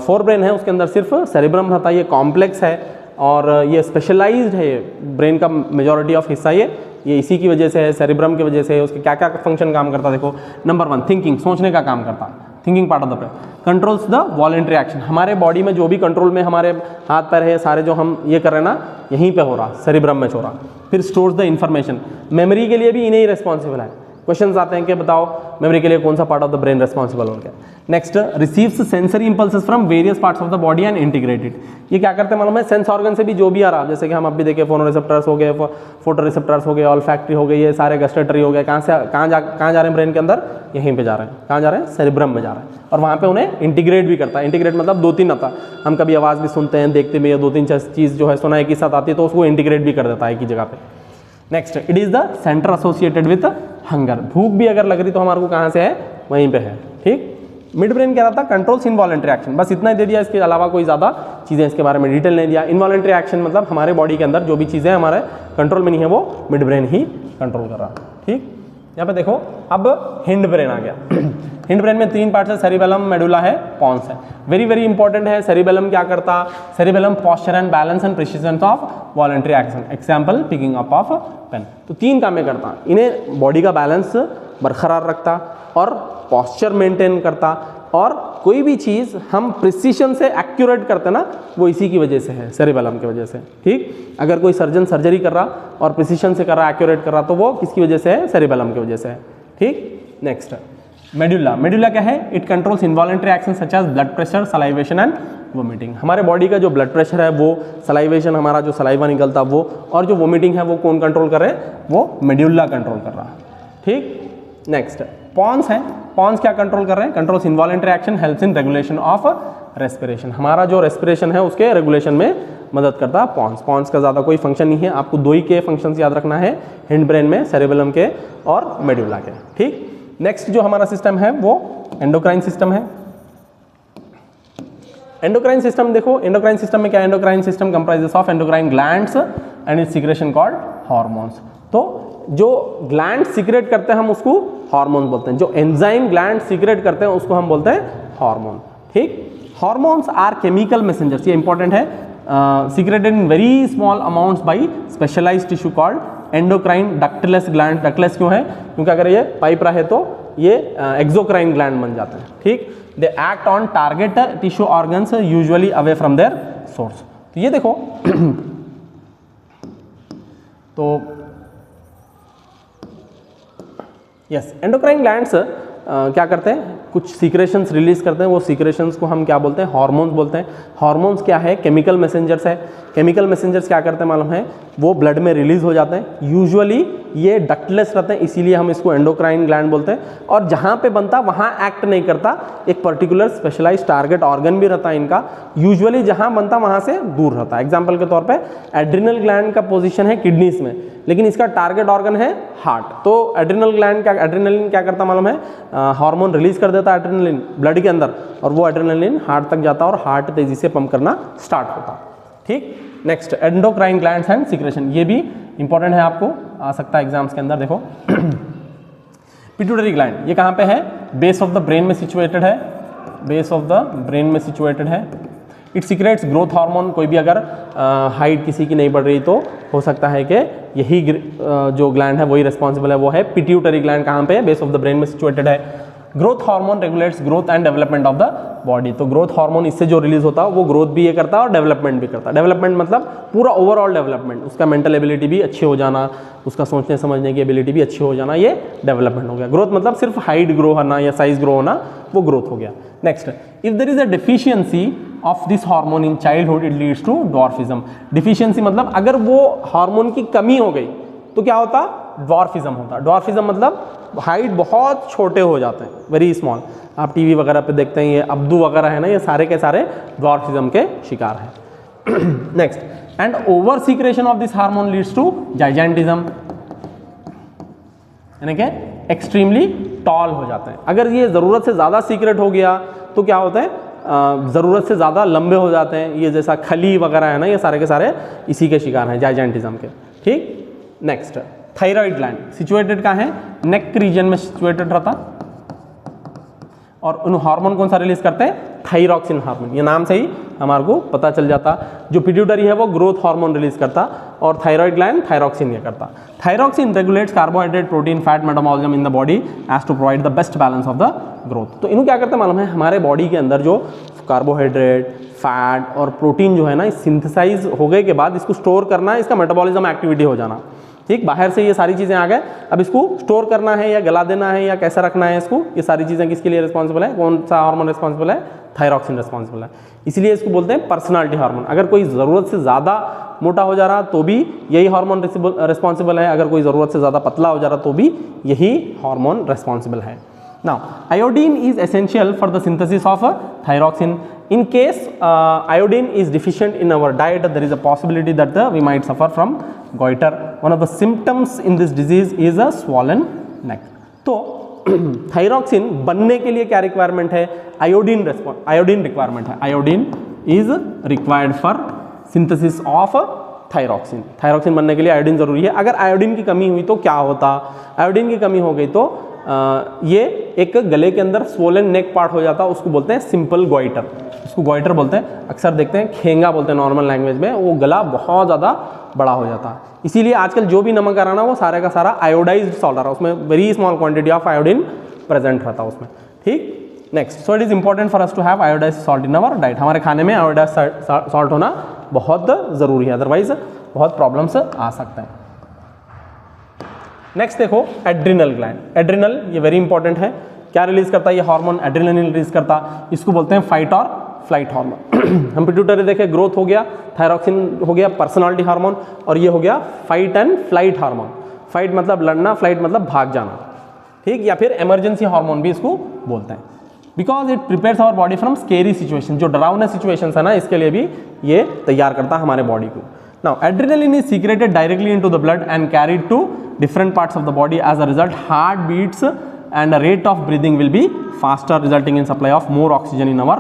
four brain है उसके अंदर सिर्फ सेरिब्रम रहता है, ये कॉम्प्लेक्स है और ये स्पेशलाइज्ड है। ब्रेन का मेजॉरिटी ऑफ हिस्सा ये इसी की वजह से है, सेरिब्रम की वजह से है। उसके क्या क्या फंक्शन काम करता है, देखो। नंबर 1, थिंकिंग, सोचने का काम करता है, thinking part of the brain. Controls the voluntary action, हमारे बॉडी में जो भी कंट्रोल में हमारे हाथ पैर है सारे जो हम ये कर रहे हैं ना, यहीं पे हो रहा, सेरिब्रम में हो रहा। फिर स्टोर्स द इन्फॉर्मेशन, मेमोरी के लिए भी इन्हें ही रिस्पॉन्सिबल है। क्वेश्चंस आते हैं कि बताओ मेमोरी के लिए कौन सा part of the brain responsible हो गया। Next, receives sensory impulses from various parts of the body and integrated. ये क्या करते हैं मालूम है, सेंस ऑर्गन से भी जो भी आ रहा, जैसे कि हम अभी देखें फोनो रिसेप्टर्स हो गए, फोटो रिसेप्टर्स हो गए, ऑल्फैक्टरी हो गए, ये सारे गस्टेटरी हो गए, कहाँ जा रहे हैं ब्रेन के अंदर, यहीं पे जा रहे हैं। कहाँ जा रहे हैं, सेरिब्रम में जा रहे हैं और वहाँ पे उन्हें इंटीग्रेट भी करता है। इंटीग्रेट मतलब 2-3 आता, हम कभी आवाज़ भी सुनते हैं, देखते भी, 2-3 चीज़ जो है सुना एक ही साथ आती है तो उसको इंटीग्रेट भी कर देता है एक ही जगह पे। Next, it is the centre associated with hunger. भूख भी अगर लग रही तो हमारे को कहाँ से है, वहीं पे है, ठीक। मिड ब्रेन क्या रहता, कंट्रोल्स इनवॉलेंट्री एक्शन, बस इतना ही दे दिया, इसके अलावा कोई ज़्यादा चीज़ें इसके बारे में डिटेल नहीं दिया। इनवॉलेंट्री एक्शन मतलब हमारे बॉडी के अंदर जो भी चीज़ें हमारे कंट्रोल में नहीं है वो मिड ब्रेन ही कंट्रोल कर रहा, ठीक। यहाँ पे देखो, अब हिंड ब्रेन आ गया। हिंड ब्रेन में 3 पार्ट्स है, सेरिबेलम, मेडुला है, पॉन्स है। वेरी वेरी इंपॉर्टेंट है। सेरिबेलम क्या करता, cerebellum posture and balance and precision of voluntary action. Example, picking up of pen. तो 3 कामें करता, इन्हें बॉडी का बैलेंस बरकरार रखता और पोस्चर मेंटेन करता और कोई भी चीज़ हम प्रिसीशन से एक्यूरेट करते ना, वो इसी की वजह से है, सेरिबेलम की वजह से, ठीक। अगर कोई सर्जन सर्जरी कर रहा और प्रिसीशन से कर रहा, एक्यूरेट कर रहा, तो वो किसकी वजह से है, सेरिबेलम की वजह से है, ठीक। Next, medulla. मेडुला क्या है, it controls involuntary action such as blood pressure, salivation and vomiting. हमारे बॉडी का जो ब्लड प्रेशर है वो, सलाइवेशन हमारा जो सलाइवा निकलता वो, और जो वोमिटिंग है वो कौन कंट्रोल कर रहे हैं, वो मेडुला कंट्रोल कर रहा है, ठीक। नेक्स्ट, पॉन्स है। पॉन्स क्या कंट्रोल कर रहे हैं, controls involuntary action, helps in regulation of respiration. हमारा जो रेस्पिरेशन है उसके रेगुलेशन में मदद करता है पॉन्स। पॉन्स का ज़्यादा कोई फंक्शन नहीं है, आपको 2 ही के फंक्शंस याद रखना है, हिंड ब्रेन में, सेरिबेलम के और मेडुला के, ठीक। नेक्स्ट जो हमारा सिस्टम है वो एंडोक्राइन सिस्टम है। एंडोक्राइन सिस्टम देखो, एंडोक्राइन सिस्टम में क्या, endocrine system comprises of endocrine glands and it's secretion called hormones. तो जो ग्लैंड सीक्रेट करते हैं हम उसको हार्मोन बोलते हैं, जो एंजाइम ग्लैंड सीक्रेट करते हैं उसको हम बोलते हैं हार्मोन, ठीक। हार्मोन्स आर केमिकल मैसेंजर्स, ये इंपॉर्टेंट है, secreted in very small amounts by specialised tissue called endocrine ductless gland. Ductless क्यों है, क्योंकि अगर ये पाइप रहे तो ये एक्सोक्राइन ग्लैंड बन जाते हैं, ठीक। They act on target tissue organs usually away from their source. तो ये देखो तो यस, एंडोक्राइन ग्लैंड्स क्या करते हैं, कुछ सीक्रेशंस रिलीज करते हैं, वो सीक्रेशंस को हम क्या बोलते हैं, हार्मोन्स बोलते हैं। हार्मोन्स क्या है, केमिकल मैसेंजर्स है। केमिकल मैसेंजर्स क्या करते हैं मालूम है, वो ब्लड में रिलीज हो जाते हैं। यूजुअली ये डक्टलेस रहते हैं, इसीलिए हम इसको एंडोक्राइन ग्लैंड बोलते हैं। और जहाँ पे बनता वहाँ एक्ट नहीं करता, एक पर्टिकुलर स्पेशलाइज टारगेट ऑर्गन भी रहता है इनका, यूजुअली जहाँ बनता वहाँ से दूर रहता है। एग्जाम्पल के तौर पर एड्रिनल ग्लैंड का पोजिशन है किडनीज में, लेकिन इसका टारगेट ऑर्गन है हार्ट। तो एड्रिनल ग्लैंड क्या, एड्रिनलिन क्या करता मालूम है, हार्मोन रिलीज कर देता है एड्रिनलिन ब्लड के अंदर, और वो एड्रिनलिन हार्ट तक जाता है और हार्ट तेजी से पंप करना स्टार्ट होता, ठीक। Next, endocrine glands and secretion, ये भी इंपॉर्टेंट है, आपको आ सकता है एग्जाम्स के अंदर। देखो पिट्यूटरी ग्लैंड, ये कहाँ पे है, बेस ऑफ द ब्रेन में सिचुएटेड है, बेस ऑफ द ब्रेन में सिचुएटेड है। It secrets growth hormone. कोई भी अगर हाइट किसी की नहीं बढ़ रही तो हो सकता है कि यही जो ग्लैंड है वही रिस्पॉन्सिबल है, वो है पिट्यूटरी ग्लैंड। कहाँ पे है? बेस ऑफ द ब्रेन में सिचुएटेड है। Growth hormone regulates growth and development of the body. तो ग्रोथ हार्मोन इससे जो रिलीज होता है वो ग्रोथ भी ये करता है और डेवलपमेंट भी करता है। डेवलपमेंट मतलब पूरा ओवरऑल डेवलपमेंट, उसका मेंटल एबिलिटी भी अच्छी हो जाना, उसका सोचने समझने की एबिलिटी भी अच्छी हो जाना, ये डेवलपमेंट हो गया। ग्रोथ मतलब सिर्फ हाइट ग्रो होना या साइज ग्रो होना, वो ग्रोथ हो गया। Next, if there is a deficiency of this hormone in childhood it leads to dwarfism. Deficiency मतलब अगर वो हार्मोन की कमी हो गई तो क्या होता? ड्वार्फिज्म होता। ड्वार्फिज्म मतलब हाइट बहुत छोटे हो जाते हैं, वेरी स्मॉल। आप टीवी वगैरह पे देखते हैं ये अब्दू वगैरह है ना, ये सारे के सारे ड्वार्फिज्म के शिकार हैं। Next, and over secretion of this hormone leads to gigantism, यानी कि एक्सट्रीमली टॉल हो जाते हैं। अगर ये ज़रूरत से ज़्यादा सीक्रेट हो गया तो क्या होता है? ज़रूरत से ज़्यादा लंबे हो जाते हैं। ये जैसा खली वगैरह है ना, ये सारे के सारे इसी के शिकार हैं, जाइजेंटिज्म के। ठीक। नेक्स्ट, थायराइड ग्लैंड सिचुएटेड कहाँ है? नेक रीजन में सिचुएटेड रहता, और उन हार्मोन कौन सा रिलीज करते हैं? Thyroxine hormone. ये नाम से ही हमारे को पता चल जाता। जो पिट्यूटरी है वो ग्रोथ हार्मोन रिलीज करता और थायराइड ग्लैंड थायरॉक्सिन ये करता। Thyroxine regulates carbohydrate protein fat metabolism in the body as to provide the best balance of the growth. तो इन्हों क्या करते हैं मालूम है? हमारे बॉडी के अंदर जो कार्बोहाइड्रेट, फैट और प्रोटीन जो है ना, सिंथेसाइज हो गए के बाद इसको स्टोर करना है, इसका मेटाबॉलिज्म एक्टिविटी हो जाना। ठीक, बाहर से ये सारी चीज़ें आ गए, अब इसको स्टोर करना है या गला देना है या कैसा रखना है इसको, ये सारी चीज़ें किसके लिए रिस्पॉन्सिबल है? कौन सा हार्मोन रिस्पॉन्सिबल है? थायरॉक्सिन रिस्पॉन्सिबल है। इसलिए इसको बोलते हैं पर्सनालिटी हार्मोन। अगर कोई ज़रूरत से ज़्यादा मोटा हो जा रहा तो भी यही हार्मोन रिस्पॉन्सिबल है, अगर कोई ज़रूरत से ज़्यादा पतला हो जा रहा तो भी यही हार्मोन रिस्पॉन्सिबल है। Now, iodine is essential for the synthesis of thyroxine. In case iodine is deficient in our diet, there is a possibility that we might suffer from goiter. One of the symptoms in this disease is a swollen neck. तो thyroxine बनने के लिए क्या requirement है? Iodine requirement है। Iodine is required for synthesis of thyroxine. Thyroxine बनने के लिए आयोडीन जरूरी है। अगर आयोडीन की कमी हुई तो क्या होता? आयोडीन की कमी हो गई तो ये एक गले के अंदर स्वोलन नेक पार्ट हो जाता, उसको बोलते हैं सिंपल गोइटर। उसको गोइटर बोलते हैं, अक्सर देखते हैं खेंगा बोलते हैं नॉर्मल लैंग्वेज में। वो गला बहुत ज़्यादा बड़ा हो जाता है। इसीलिए आजकल जो भी नमक आ रहा ना वो सारे का सारा आयोडाइज्ड सॉल्ट आ रहा है, उसमें very small quantity of iodine present रहता है उसमें। ठीक। Next, so it is important for us to have iodised salt in our diet. हमारे खाने में आयोडाइज्ड सॉल्ट होना बहुत ज़रूरी है, अदरवाइज बहुत प्रॉब्लम्स आ सकते हैं। नेक्स्ट देखो, एड्रिनल ग्लैंड। एड्रिनल ये वेरी इंपॉर्टेंट है। क्या रिलीज करता है ये हार्मोन? एड्रिनलिन रिलीज करता। इसको बोलते हैं फाइट और फ्लाइट हार्मोन। हम पिट्यूटरी देखे, ग्रोथ हो गया, थायरॉक्सिन हो गया पर्सनालिटी हार्मोन, और ये हो गया fight and flight hormone. Fight मतलब लड़ना, फ्लाइट मतलब भाग जाना। ठीक, या फिर इमरजेंसी हार्मोन भी इसको बोलते हैं। Because it prepares our body from scary situation. जो डरावने सिचुएशन है ना, इसके लिए भी ये तैयार करता है हमारे बॉडी को। Now, adrenaline is secreted directly into the blood and carried to different parts of the body. As a result, heart beats and the rate of breathing will be faster, resulting in supply of more oxygen in our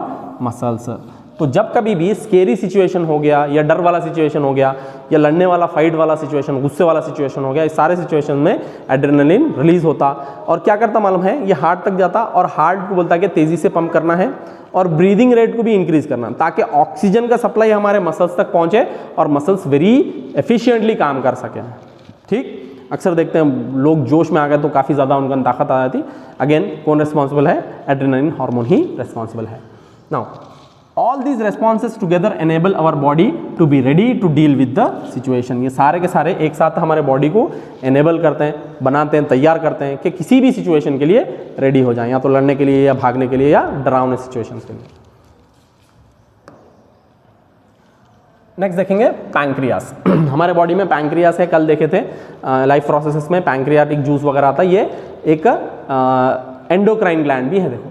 muscles. तो जब कभी भी scary situation हो गया या डर वाला situation हो गया या लड़ने वाला फाइट वाला सिचुएशन, गुस्से वाला सिचुएशन हो गया, इस सारे सिचुएशन में एड्रेनलिन रिलीज होता और क्या करता मालूम है? ये हार्ट तक जाता और हार्ट को बोलता है कि तेज़ी से पंप करना है और ब्रीदिंग रेट को भी इंक्रीज करना, ताकि ऑक्सीजन का सप्लाई हमारे मसल्स तक पहुंचे और मसल्स वेरी एफिशिएंटली काम कर सकें। ठीक, अक्सर देखते हैं लोग जोश में आ गए तो काफ़ी ज़्यादा उनका ताकत आ जाती। अगेन कौन रिस्पॉन्सिबल है? एड्रेनलिन हार्मोन ही रिस्पॉन्सिबल है। Now all these responses together enable our body to be ready to deal with the situation. ये सारे के सारे एक साथ हमारे बॉडी को enable करते हैं, बनाते हैं, तैयार करते हैं कि किसी भी सिचुएशन के लिए रेडी हो जाएं, या तो लड़ने के लिए या भागने के लिए या डरावने सिचुएशंस के लिए। नेक्स्ट देखेंगे पैंक्रियास। हमारे बॉडी में पैंक्रियास है, कल देखे थे लाइफ प्रोसेसेस में पैंक्रियाटिक जूस वगैरह आता है। ये एक एंडोक्राइन ग्लैंड भी है। देखो,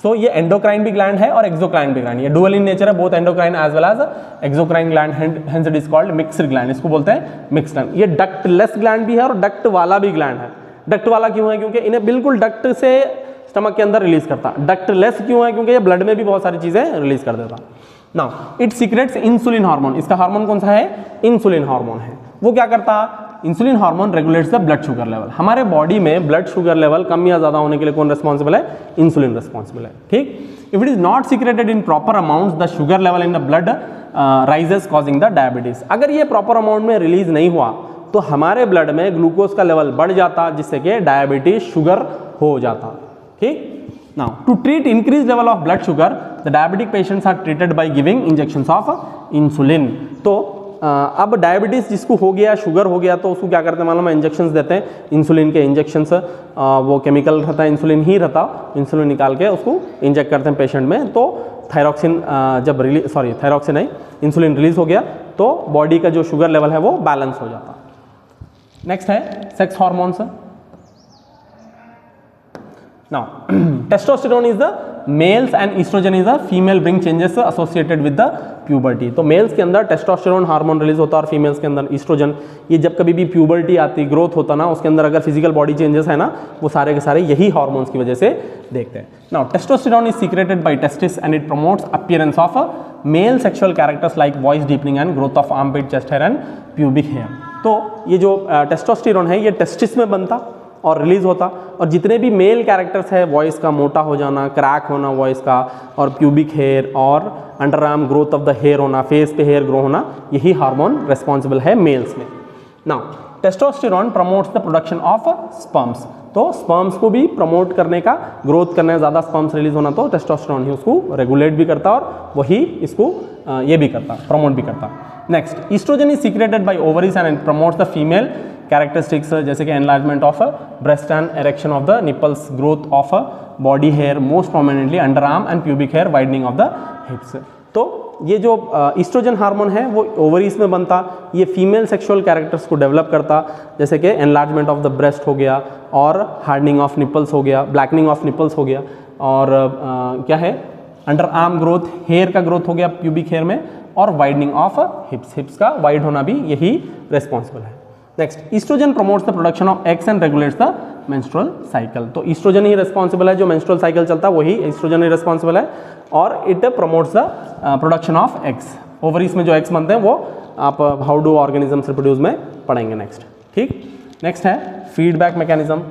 सो ये एंडोक्राइन भी ग्लैंड है और एक्सोक्राइन भी ग्लैंड। ये डुअल इन नेचर है, both endocrine as well as exocrine gland, hence it is called mixed gland. इसको बोलते हैं मिक्स्ड ग्लैंड। ये डक्टलेस ग्लैंड भी है और डक्ट वाला भी ग्लैंड है। डक्ट वाला क्यों है? क्योंकि इन्हें बिल्कुल डक्ट से स्टमक के अंदर रिलीज करता। डक्टलेस क्यों है? क्योंकि ये ब्लड में भी बहुत सारी चीजें रिलीज कर देता। Now it secrets insulin hormone. इसका हार्मोन कौन सा है? इंसुलिन हार्मोन है। वो क्या करता? Insulin hormone regulates the blood sugar level. हमारे बॉडी में ब्लड शुगर लेवल कम या ज़्यादा होने के लिए कौन रिस्पॉन्सिबल है? इंसुलिन रिस्पॉन्सिबल है। ठीक, if it is not secreted in proper amount the sugar level in the blood rises causing the diabetes. अगर ये प्रॉपर अमाउंट में रिलीज नहीं हुआ तो हमारे ब्लड में ग्लूकोज का लेवल बढ़ जाता, जिससे कि डायबिटीज शुगर हो जाता। ठीक, now to treat increase level of blood sugar the diabetic patients are treated by giving injections of insulin. तो अब डायबिटीज जिसको हो गया, शुगर हो गया, तो उसको क्या करते हैं मालूम है, इंजेक्शंस देते हैं, इंसुलिन के इंजेक्शंस। वो केमिकल रहता है, इंसुलिन ही रहता, इंसुलिन निकाल के उसको इंजेक्ट करते हैं पेशेंट में। तो थायरॉक्सिन जब थायरॉक्सिन नहीं, इंसुलिन रिलीज हो गया तो बॉडी का जो शुगर लेवल है वो बैलेंस हो जाता। नेक्स्ट है sex hormones. Now, testosterone is the males and estrogen is the female bring changes associated with the puberty। तो मेल्स के अंदर टेस्टोस्टेरोन हार्मोन रिलीज होता है और फीमेल्स के अंदर ईस्ट्रोजन। ये जब कभी भी प्यूबर्टी आती, ग्रोथ होता ना, उसके अंदर अगर फिजिकल बॉडी चेंजेस है ना, वो सारे के सारे यही हार्मोन्स की वजह से देखते हैं। Now testosterone is secreted by testis and it promotes appearance of male sexual characters like voice deepening and growth of armpit, chest hair and pubic hair. तो ये जो टेस्टोस्टेरोन है ये टेस्टिस में बनता और रिलीज होता, और जितने भी मेल कैरेक्टर्स है, वॉइस का मोटा हो जाना, क्रैक होना वॉइस का, और प्यूबिक हेयर और under arm growth of the hair होना, फेस पे हेयर ग्रो होना, यही हार्मोन रिस्पॉन्सिबल है मेल्स में। Now testosterone promotes the production of sperms. तो स्पर्म्स को भी प्रमोट करने का, ग्रोथ करने का, ज़्यादा स्पर्म्स रिलीज होना, तो टेस्टोस्टेरोन ही उसको रेगुलेट भी करता और वही इसको ये भी करता, प्रमोट भी करता। Next, oestrogen is secreted by ovaries and it promotes the female characteristics जैसे कि enlargement of breast and erection of the nipples, growth of body hair, most prominently under arm and pubic hair, widening of the hips. तो ये जो oestrogen hormone है वो ovaries में बनता, ये फीमेल सेक्सुअल कैरेक्टर्स को डेवलप करता, जैसे कि एनलार्जमेंट ऑफ द ब्रेस्ट हो गया, और हार्डनिंग ऑफ निपल्स हो गया, ब्लैकनिंग ऑफ निपल्स हो गया, और क्या है, अंडर आर्म ग्रोथ, हेयर का ग्रोथ हो गया प्यूबिक हेयर में, और वाइडनिंग ऑफ हिप्स, हिप्स का वाइड होना भी यही रिस्पॉन्सिबल है। Next, oestrogen promotes the production of eggs and regulates the menstrual cycle. तो ईस्ट्रोजन ही रिस्पॉन्सिबल है, जो मेंस्ट्रुअल साइकिल चलता है वही ईस्ट्रोजन ही रिस्पॉन्सिबल है, और it promotes the production of eggs. Ovaries में जो एग्स बनते हैं वो आप हाउ डू ऑर्गेनिजम्स रिप्रोड्यूस में पढ़ेंगे नेक्स्ट। ठीक, नेक्स्ट है फीडबैक मैकेनिज्म।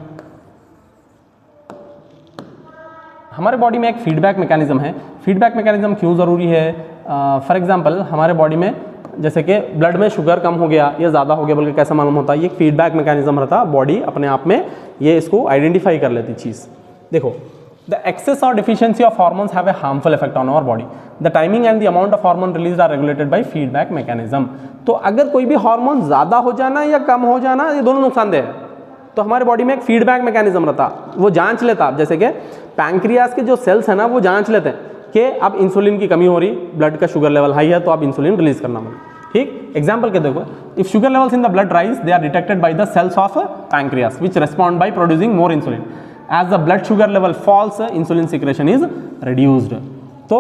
हमारे बॉडी में एक फीडबैक मैकेनिज्म है। फीडबैक मैकेनिज्म क्यों ज़रूरी है? फॉर एग्जांपल हमारे बॉडी में जैसे कि ब्लड में शुगर कम हो गया या ज़्यादा हो गया बल्कि कैसा मालूम होता है, ये फीडबैक मैकेनिज्म रहता, बॉडी अपने आप में ये इसको आइडेंटिफाई कर लेती चीज़। देखो, द एक्सेस और deficiency of hormones have a harmful effect on our body. The timing and the amount of hormone release are regulated by feedback mechanism. तो अगर कोई भी हार्मोन ज़्यादा हो जाना या कम हो जाना, ये दोनों नुकसानदेह है, तो हमारे बॉडी में एक फीडबैक मैकेनिज्म रहता, वो जांच लेता। जैसे कि पैंक्रियास के जो सेल्स है ना, वो जांच लेते हैं कि अब इंसुलिन की कमी हो रही, ब्लड का शुगर लेवल हाई है, तो अब इंसुलिन रिलीज करना होगा। ठीक, एग्जाम्पल के देखो, if sugar levels in the blood rise, they are detected by the cells of pancreas which respond by producing more insulin. As the blood sugar level falls, insulin secretion is reduced. तो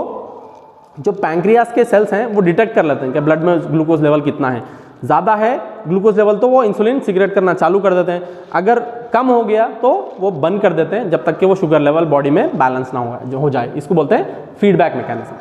जो pancreas के sales हैं वो detect कर लेते हैं कि blood में ग्लूकोज लेवल कितना है, ज़्यादा है ग्लूकोज लेवल तो वो इंसुलिन सिक्रेट करना चालू कर देते हैं, अगर कम हो गया तो वो बंद कर देते हैं जब तक कि वो शुगर लेवल बॉडी में बैलेंस ना हो जाए। इसको बोलते हैं फीडबैक मैकेनिज्म।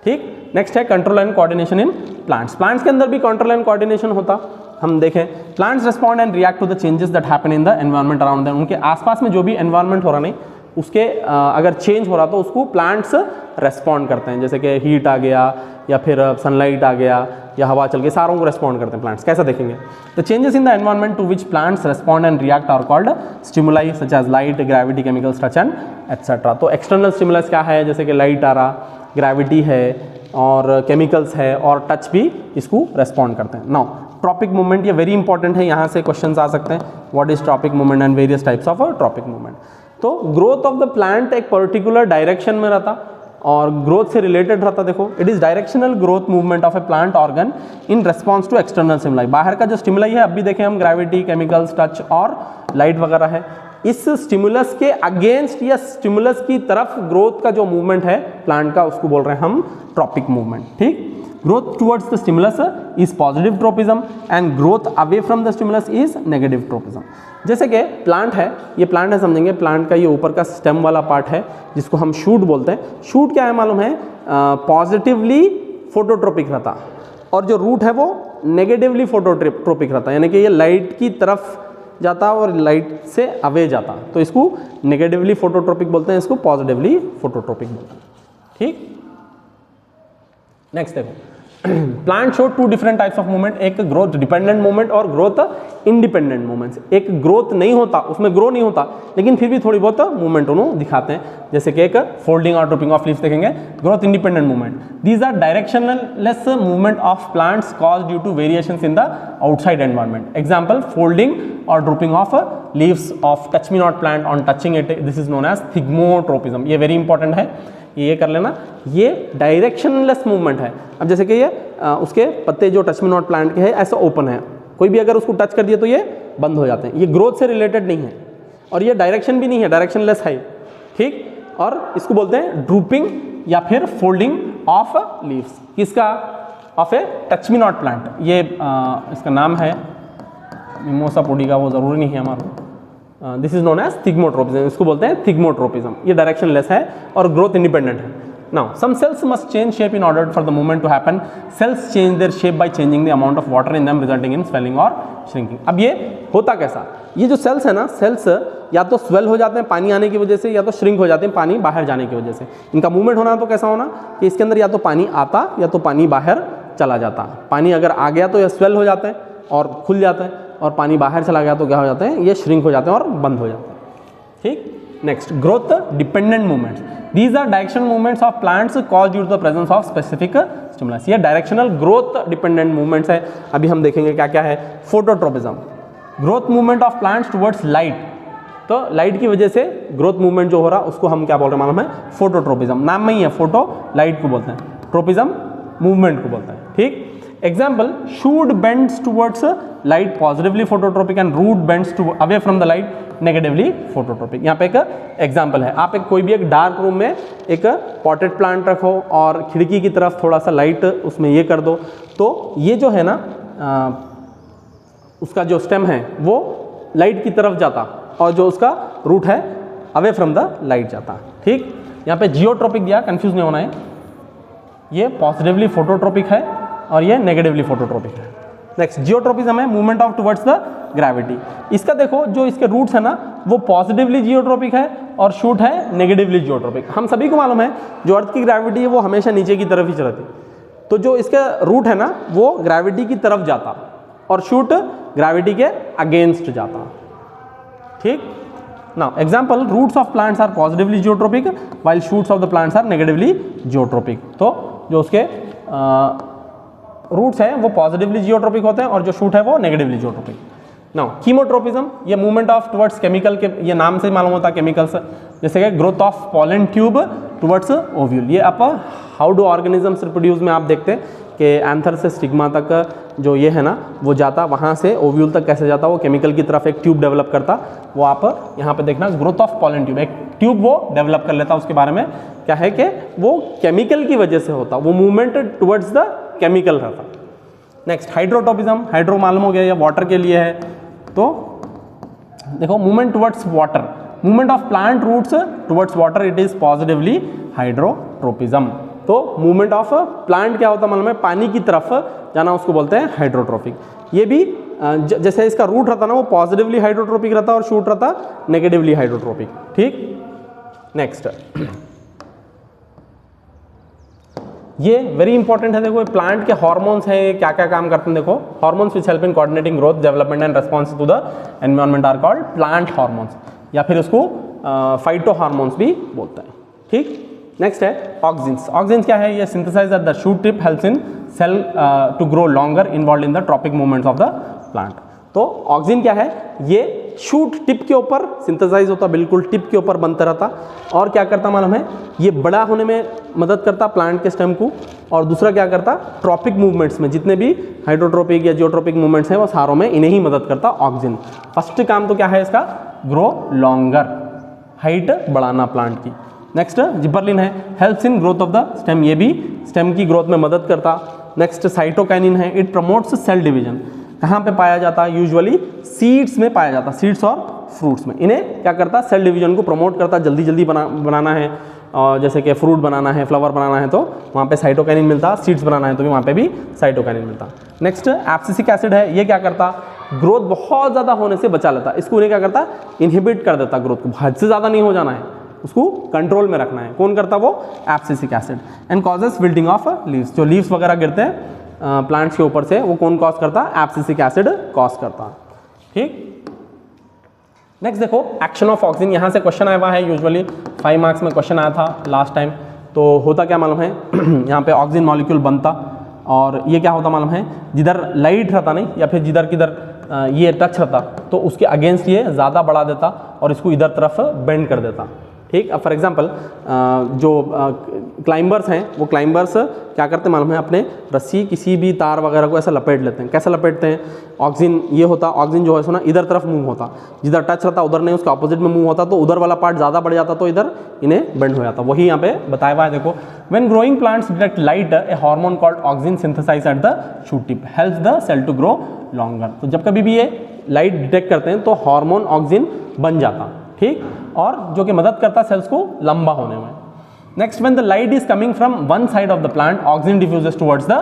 ठीक, नेक्स्ट है control and coordination in plants. Plants के अंदर भी कंट्रोल एंड कोऑर्डिनेशन होता। हम देखें, plants respond and react to the changes that happen in the environment around them. उनके आसपास में जो भी एनवायरनमेंट हो रहा नहीं, उसके अगर चेंज हो रहा तो उसको प्लांट्स रेस्पॉन्ड करते हैं, जैसे कि हीट आ गया या फिर सनलाइट आ गया या हवा चल के, सारों को रेस्पॉन्ड करते हैं प्लांट्स। कैसा देखेंगे, the changes in the environment to which plants respond and react are called stimuli such as light, gravity, chemicals, touch and etcetera. तो एक्सटर्नल स्टिमुलस क्या है, जैसे कि लाइट आ रहा, ग्रेविटी है और केमिकल्स है और टच भी इसको रेस्पॉन्ड करते हैं। नाउ ट्रॉपिक मूवमेंट, ये वेरी इंपॉर्टेंट है, यहाँ से क्वेश्चंस आ सकते हैं, what is tropic movement and various types of tropic movement. तो ग्रोथ ऑफ द प्लांट एक पर्टिकुलर डायरेक्शन में रहता और ग्रोथ से रिलेटेड रहता। देखो, it is directional growth movement of a plant organ in response to external stimuli. बाहर का जो स्टिमुलाई है, अभी देखें हम, ग्रेविटी, केमिकल्स, टच और लाइट वगैरह है, इस स्टिमुलस के अगेंस्ट या स्टिमुलस की तरफ ग्रोथ का जो मूवमेंट है प्लांट का, उसको बोल रहे हैं हम ट्रॉपिक मूवमेंट। ठीक, growth towards the stimulus is positive tropism and growth away from the stimulus is negative tropism. जैसे कि प्लांट है, ये प्लांट है, समझेंगे, प्लांट का ये ऊपर का स्टेम वाला पार्ट है जिसको हम शूट बोलते हैं। शूट क्या है मालूम है, पॉजिटिवली फोटोट्रोपिक रहता, और जो रूट है वो नेगेटिवली फोटोट्रोपिक रहता, यानी कि ये लाइट की तरफ जाता और लाइट से अवे जाता, तो इसको नेगेटिवली फोटोट्रोपिक बोलते हैं, इसको पॉजिटिवली फोटोट्रोपिक बोलते हैं। ठीक। नेक्स्ट देखो, plant show two different types of movement, एक ग्रोथ डिपेंडेंट मूवमेंट और ग्रोथ इंडिपेंडेंट मूवमेंट्स। एक ग्रोथ नहीं होता, उसमें ग्रो नहीं होता, लेकिन फिर भी थोड़ी बहुत मूवमेंट उन्होंने दिखाते हैं, जैसे कि एक फोल्डिंग और ड्रूपिंग ऑफ लीव्स देखेंगे। Growth independent movement, these are directionless movement of plants cause due to variations in the outside environment. Example, folding और drooping of leaves of touch me not plant on touching it, this is known as thigmotropism. ये very important है, ये कर लेना। ये directionless movement है। अब जैसे कि ये उसके पत्ते जो टच मी नॉट प्लांट के हैं ऐसा ओपन है, कोई भी अगर उसको टच कर दिए तो ये बंद हो जाते हैं, ये ग्रोथ से रिलेटेड नहीं है और ये डायरेक्शन भी नहीं है, डायरेक्शनलेस है, ठीक। और इसको बोलते हैं ड्रूपिंग या फिर फोल्डिंग ऑफ लीव्स, किसका? Of a touch me not plant. ये इसका नाम है मिमोसा पुडिका, वो जरूरी नहीं है हमारा। This is known as thigmotropism, इसको बोलते हैं थिग्मोट्रोपिज्म। ये डायरेक्शनलेस है और ग्रोथ इंडिपेंडेंट है। Now some cells must change shape in order for the movement to happen. Cells change their shape by changing the amount of water in them resulting in swelling और shrinking. अब ये होता कैसा? ये जो sales है ना, सेल्स या तो स्वेल हो जाते हैं पानी आने की वजह से, या तो श्रिंक हो जाते हैं पानी बाहर जाने की वजह से। इनका मूवमेंट होना तो कैसा होना कि इसके अंदर या तो पानी आता या तो पानी बाहर चला जाता। पानी अगर आ गया तो ये स्वेल हो जाते हैं और खुल जाता है, और पानी बाहर चला गया तो क्या हो जाते हैं? ये श्रिंक हो जाते हैं और बंद हो जाते हैं, ठीक। Next, growth dependent movements, these are directional movements of plants caused due to the presence of specific stimulus. ये डायरेक्शनल ग्रोथ डिपेंडेंट मूवमेंट्स है। अभी हम देखेंगे क्या क्या है। Phototropism, growth movement of plants towards light. तो लाइट की वजह से ग्रोथ मूवमेंट जो हो रहा उसको हम क्या बोल रहे हैं मालूम है? फोटोट्रोपिज्म। नाम में ही है, फोटो लाइट को बोलते हैं, ट्रोपिज्म मूवमेंट को बोलते हैं, ठीक। Example, shoot bends towards light positively phototropic and root bends to away from the light negatively phototropic. यहाँ पे एक एग्जाम्पल है, आप कोई भी एक डार्क रूम में एक पॉटेड प्लांट रखो और खिड़की की तरफ थोड़ा सा लाइट उसमें ये कर दो, तो ये जो है ना उसका जो स्टेम है वो लाइट की तरफ जाता और जो उसका रूट है अवे फ्रॉम द लाइट जाता, ठीक। यहाँ पे जियोट्रोपिक दिया, कंफ्यूज नहीं होना है, ये पॉजिटिवली फोटोट्रोपिक है और ये नेगेटिवली फोटोट्रोपिक है। नेक्स्ट, जियोट्रोपिज्म है movement of towards the gravity. इसका देखो जो इसके रूट्स है ना वो पॉजिटिवली जियोट्रोपिक है और शूट है नेगेटिवली जियोट्रोपिक। हम सभी को मालूम है जो अर्थ की ग्रेविटी है वो हमेशा नीचे की तरफ ही चलती, तो जो इसका रूट है ना वो ग्रेविटी की तरफ जाता और शूट ग्रेविटी के अगेंस्ट जाता, ठीक। Now example, roots of plants are positively geotropic while shoots of the plants are negatively geotropic. तो जो उसके रूट्स हैं वो पॉजिटिवली जियोट्रोपिक होते हैं और जो शूट है वो नेगेटिवली जियोट्रोपिक। नाउ कीमोट्रोपिज्म, ये मूवमेंट ऑफ टुवर्ड्स केमिकल के, ये नाम से मालूम होता है केमिकल्स, जैसे कि growth of pollen tube towards ovule. ये आप हाउ डू ऑर्गेनिजम्स रिप्रोड्यूस में आप देखते हैं कि एंथर से स्टिग्मा तक जो ये है ना वो जाता, वहाँ से ओव्यूल तक कैसे जाता, वो केमिकल की तरफ एक ट्यूब डेवलप करता, वो आप यहाँ पे देखना ग्रोथ ऑफ पॉलन ट्यूब, एक ट्यूब वो डेवलप कर लेता। उसके बारे में क्या है कि वो केमिकल की वजह से होता, वो मूवमेंट टुवर्ड्स द केमिकल रहता। नेक्स्ट, हाइड्रोट्रोपिज्म, हाइड्रो मालूम हो गया या वाटर के लिए है, तो देखो movement towards water, movement of plant roots towards water, it is positively hydrotropism. तो मूवमेंट ऑफ प्लांट क्या होता है मालूम है? पानी की तरफ जाना, उसको बोलते हैं हाइड्रोट्रोपिक। ये भी जैसे इसका रूट रहता ना वो पॉजिटिवली हाइड्रोट्रोपिक रहता और शूट रहता नेगेटिवली हाइड्रोट्रोपिक, ठीक। नेक्स्ट, ये वेरी इंपॉर्टेंट है। देखो प्लांट के हार्मोन्स हैं, क्या क्या काम करते हैं देखो। Hormones which help in coordinating growth development and response to the environment are called plant hormones, या फिर उसको फाइटो हार्मोन्स भी बोलते हैं, ठीक। नेक्स्ट है ऑक्सिन्स। ऑक्सिन्स क्या है? ये synthesize at the shoot tip helps in cell to grow longer involve in the tropic movements of the plant. तो ऑक्सिन क्या है? ये शूट टिप के ऊपर सिंथेसाइज होता, बिल्कुल टिप के ऊपर बनता रहता, और क्या करता मालूम है? ये बड़ा होने में मदद करता प्लांट के स्टेम को, और दूसरा क्या करता, ट्रॉपिक मूवमेंट्स में जितने भी हाइड्रोट्रोपिक या जियोट्रोपिक मूवमेंट्स हैं वो सारों में इन्हें ही मदद करता ऑक्सिन। फर्स्ट काम तो क्या है इसका? ग्रो लॉन्गर, हाइट बढ़ाना प्लांट की। नेक्स्ट जिबरलिन है, helps in growth of the stem, ये भी स्टेम की ग्रोथ में मदद करता। नेक्स्ट साइटोकाइनिन है, इट प्रमोट्स सेल डिवीजन। कहाँ पे पाया जाता है? यूजुअली सीड्स में पाया जाता, सीड्स और फ्रूट्स में। इन्हें क्या करता? सेल डिवीजन को प्रमोट करता, जल्दी जल्दी बनाना है, और जैसे कि फ्रूट बनाना है, फ्लावर बनाना है तो वहाँ पे साइटोकाइनिन मिलता, सीड्स बनाना है तो भी वहाँ पे भी साइटोकाइनिन मिलता। नेक्स्ट एब्सिसिक एसिड है, ये क्या करता? ग्रोथ बहुत ज़्यादा होने से बचा लेता, इसको उन्हें क्या करता? इनहिबिट कर देता ग्रोथ को, हद से ज़्यादा नहीं हो जाना है, उसको कंट्रोल में रखना है। कौन करता वो? Abscisic acid. And causes wilting of leaves, जो लीव्स वगैरह गिरते हैं प्लांट्स के ऊपर से, वो कौन कॉज करता है? एब्सिसिक एसिड कॉज करता है। ठीक, नेक्स्ट देखो एक्शन ऑफ ऑक्सीजन। यहाँ से क्वेश्चन आया हुआ है, यूजुअली 5 मार्क्स में क्वेश्चन आया था लास्ट टाइम। तो होता क्या मालूम है यहाँ पे ऑक्सीजन मॉलिक्यूल बनता, और ये क्या होता मालूम है, जिधर लाइट रहता नहीं या फिर जिधर किधर ये टच रहता, तो उसके अगेंस्ट ये ज़्यादा बढ़ा देता और इसको इधर तरफ बेंड कर देता। ठीक, अब फॉर एग्जांपल जो क्लाइंबर्स हैं, वो क्लाइंबर्स क्या करते हैं मालूम है, अपने रस्सी किसी भी तार वगैरह को ऐसा लपेट लेते हैं। कैसे लपेटते हैं? ऑक्सीजन ये होता, ऑक्सीजन जो है सो ना इधर तरफ मूव होता, जिधर टच रहता उधर नहीं, उसके ऑपोजिट में मूव होता, तो उधर वाला पार्ट ज़्यादा बढ़ जाता, तो इधर इन्हें बेंड हो जाता। वही यहाँ पे बताया हुआ है, देखो, when growing plants detect light, a hormone called auxin synthesize at the shoot tip helps the cell to grow longer. तो जब कभी भी ये लाइट डिटेक्ट करते हैं तो हार्मोन ऑक्सीजन बन जाता, ठीक, और जो कि मदद करता सेल्स को लंबा होने में। Next, when the light is coming from one side of the plant, oxygen diffuses towards the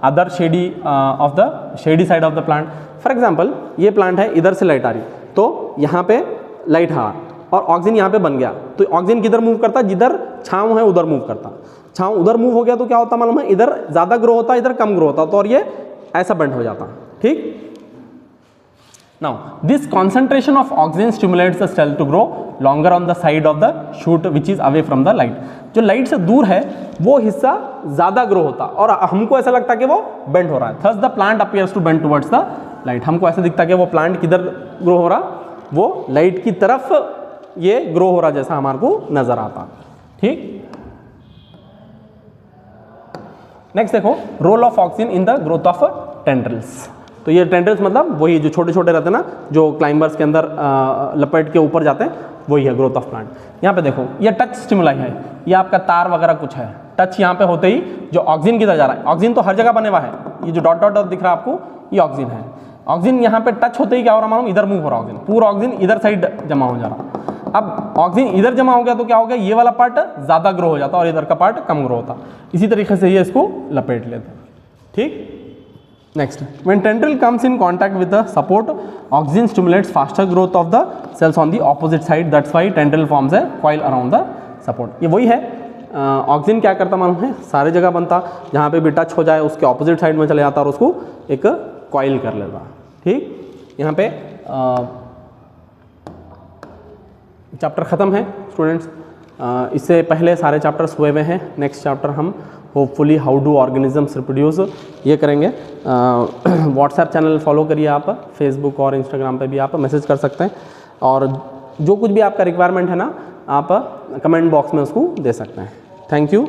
other shady side of the plant. For example ये प्लांट है, इधर से लाइट आ रही, तो यहाँ पे लाइट आ और ऑक्सीजन यहाँ पे बन गया, तो ऑक्सीजन किधर मूव करता? जिधर छांव है उधर मूव करता। छांव उधर मूव हो गया तो क्या होता मालूम है, इधर ज़्यादा ग्रो होता, इधर कम ग्रो होता, तो और ये ऐसा बेंड हो जाता। ठीक, now this concentration of oxygen stimulates the cell to grow longer on the side of the shoot which is away from the light। जो लाइट से दूर है वो हिस्सा ज़्यादा ग्रो होता और हमको ऐसा लगता कि वो बेंड हो रहा है। thus the plant appears to bend towards the light। हमको ऐसा दिखता कि वो प्लांट किधर ग्रो हो रहा, वो लाइट की तरफ ये ग्रो हो रहा जैसा हमारे को नजर आता। ठीक, नेक्स्ट देखो role of auxin in the growth of tendrils. तो ये टेंड्रिल्स मतलब वही जो छोटे छोटे रहते हैं ना, जो क्लाइंबर्स के अंदर लपेट के ऊपर जाते हैं, वही है ग्रोथ ऑफ प्लांट। यहाँ पे देखो ये टच स्टिमुलाई है, ये आपका तार वगैरह कुछ है, टच यहाँ पे होते ही जो ऑक्सीजन किधर जा रहा है, ऑक्सीजन तो हर जगह बने हुआ है, ये जो डॉट डॉट डॉट दिख रहा है आपको, ये ऑक्सीजन है। ऑक्सीजन यहाँ पे टच होते ही क्या हो रहा मालूम, इधर मूव हो रहा ऑक्सीजन, पूरा ऑक्सीजन इधर साइड जमा हो जा रहा। अब ऑक्सीजन इधर जमा हो गया तो क्या हो गया, ये वाला पार्ट ज़्यादा ग्रो हो जाता और इधर का पार्ट कम ग्रो होता। इसी तरीके से ये इसको लपेट लेते। ठीक, next, when tendril comes in contact with the support, oxygen stimulates faster growth of the cells on the opposite side, that's why tendril forms a coil around the support। ये वही है, ऑक्सीजन क्या करता मालूम है, सारे जगह बनता, जहाँ पे भी टच हो जाए उसके ऑपोजिट साइड में चले जाता और उसको एक कॉइल कर लेता। ठीक, यहाँ पे चैप्टर ख़त्म है स्टूडेंट्स। इससे पहले सारे चैप्टर्स हुए हुए हैं। नेक्स्ट चैप्टर हम hopefully how do organisms reproduce ये करेंगे। व्हाट्सएप चैनल फॉलो करिए आप, फेसबुक और इंस्टाग्राम पे भी आप मैसेज कर सकते हैं, और जो कुछ भी आपका रिक्वायरमेंट है ना, आप कमेंट बॉक्स में उसको दे सकते हैं। Thank you.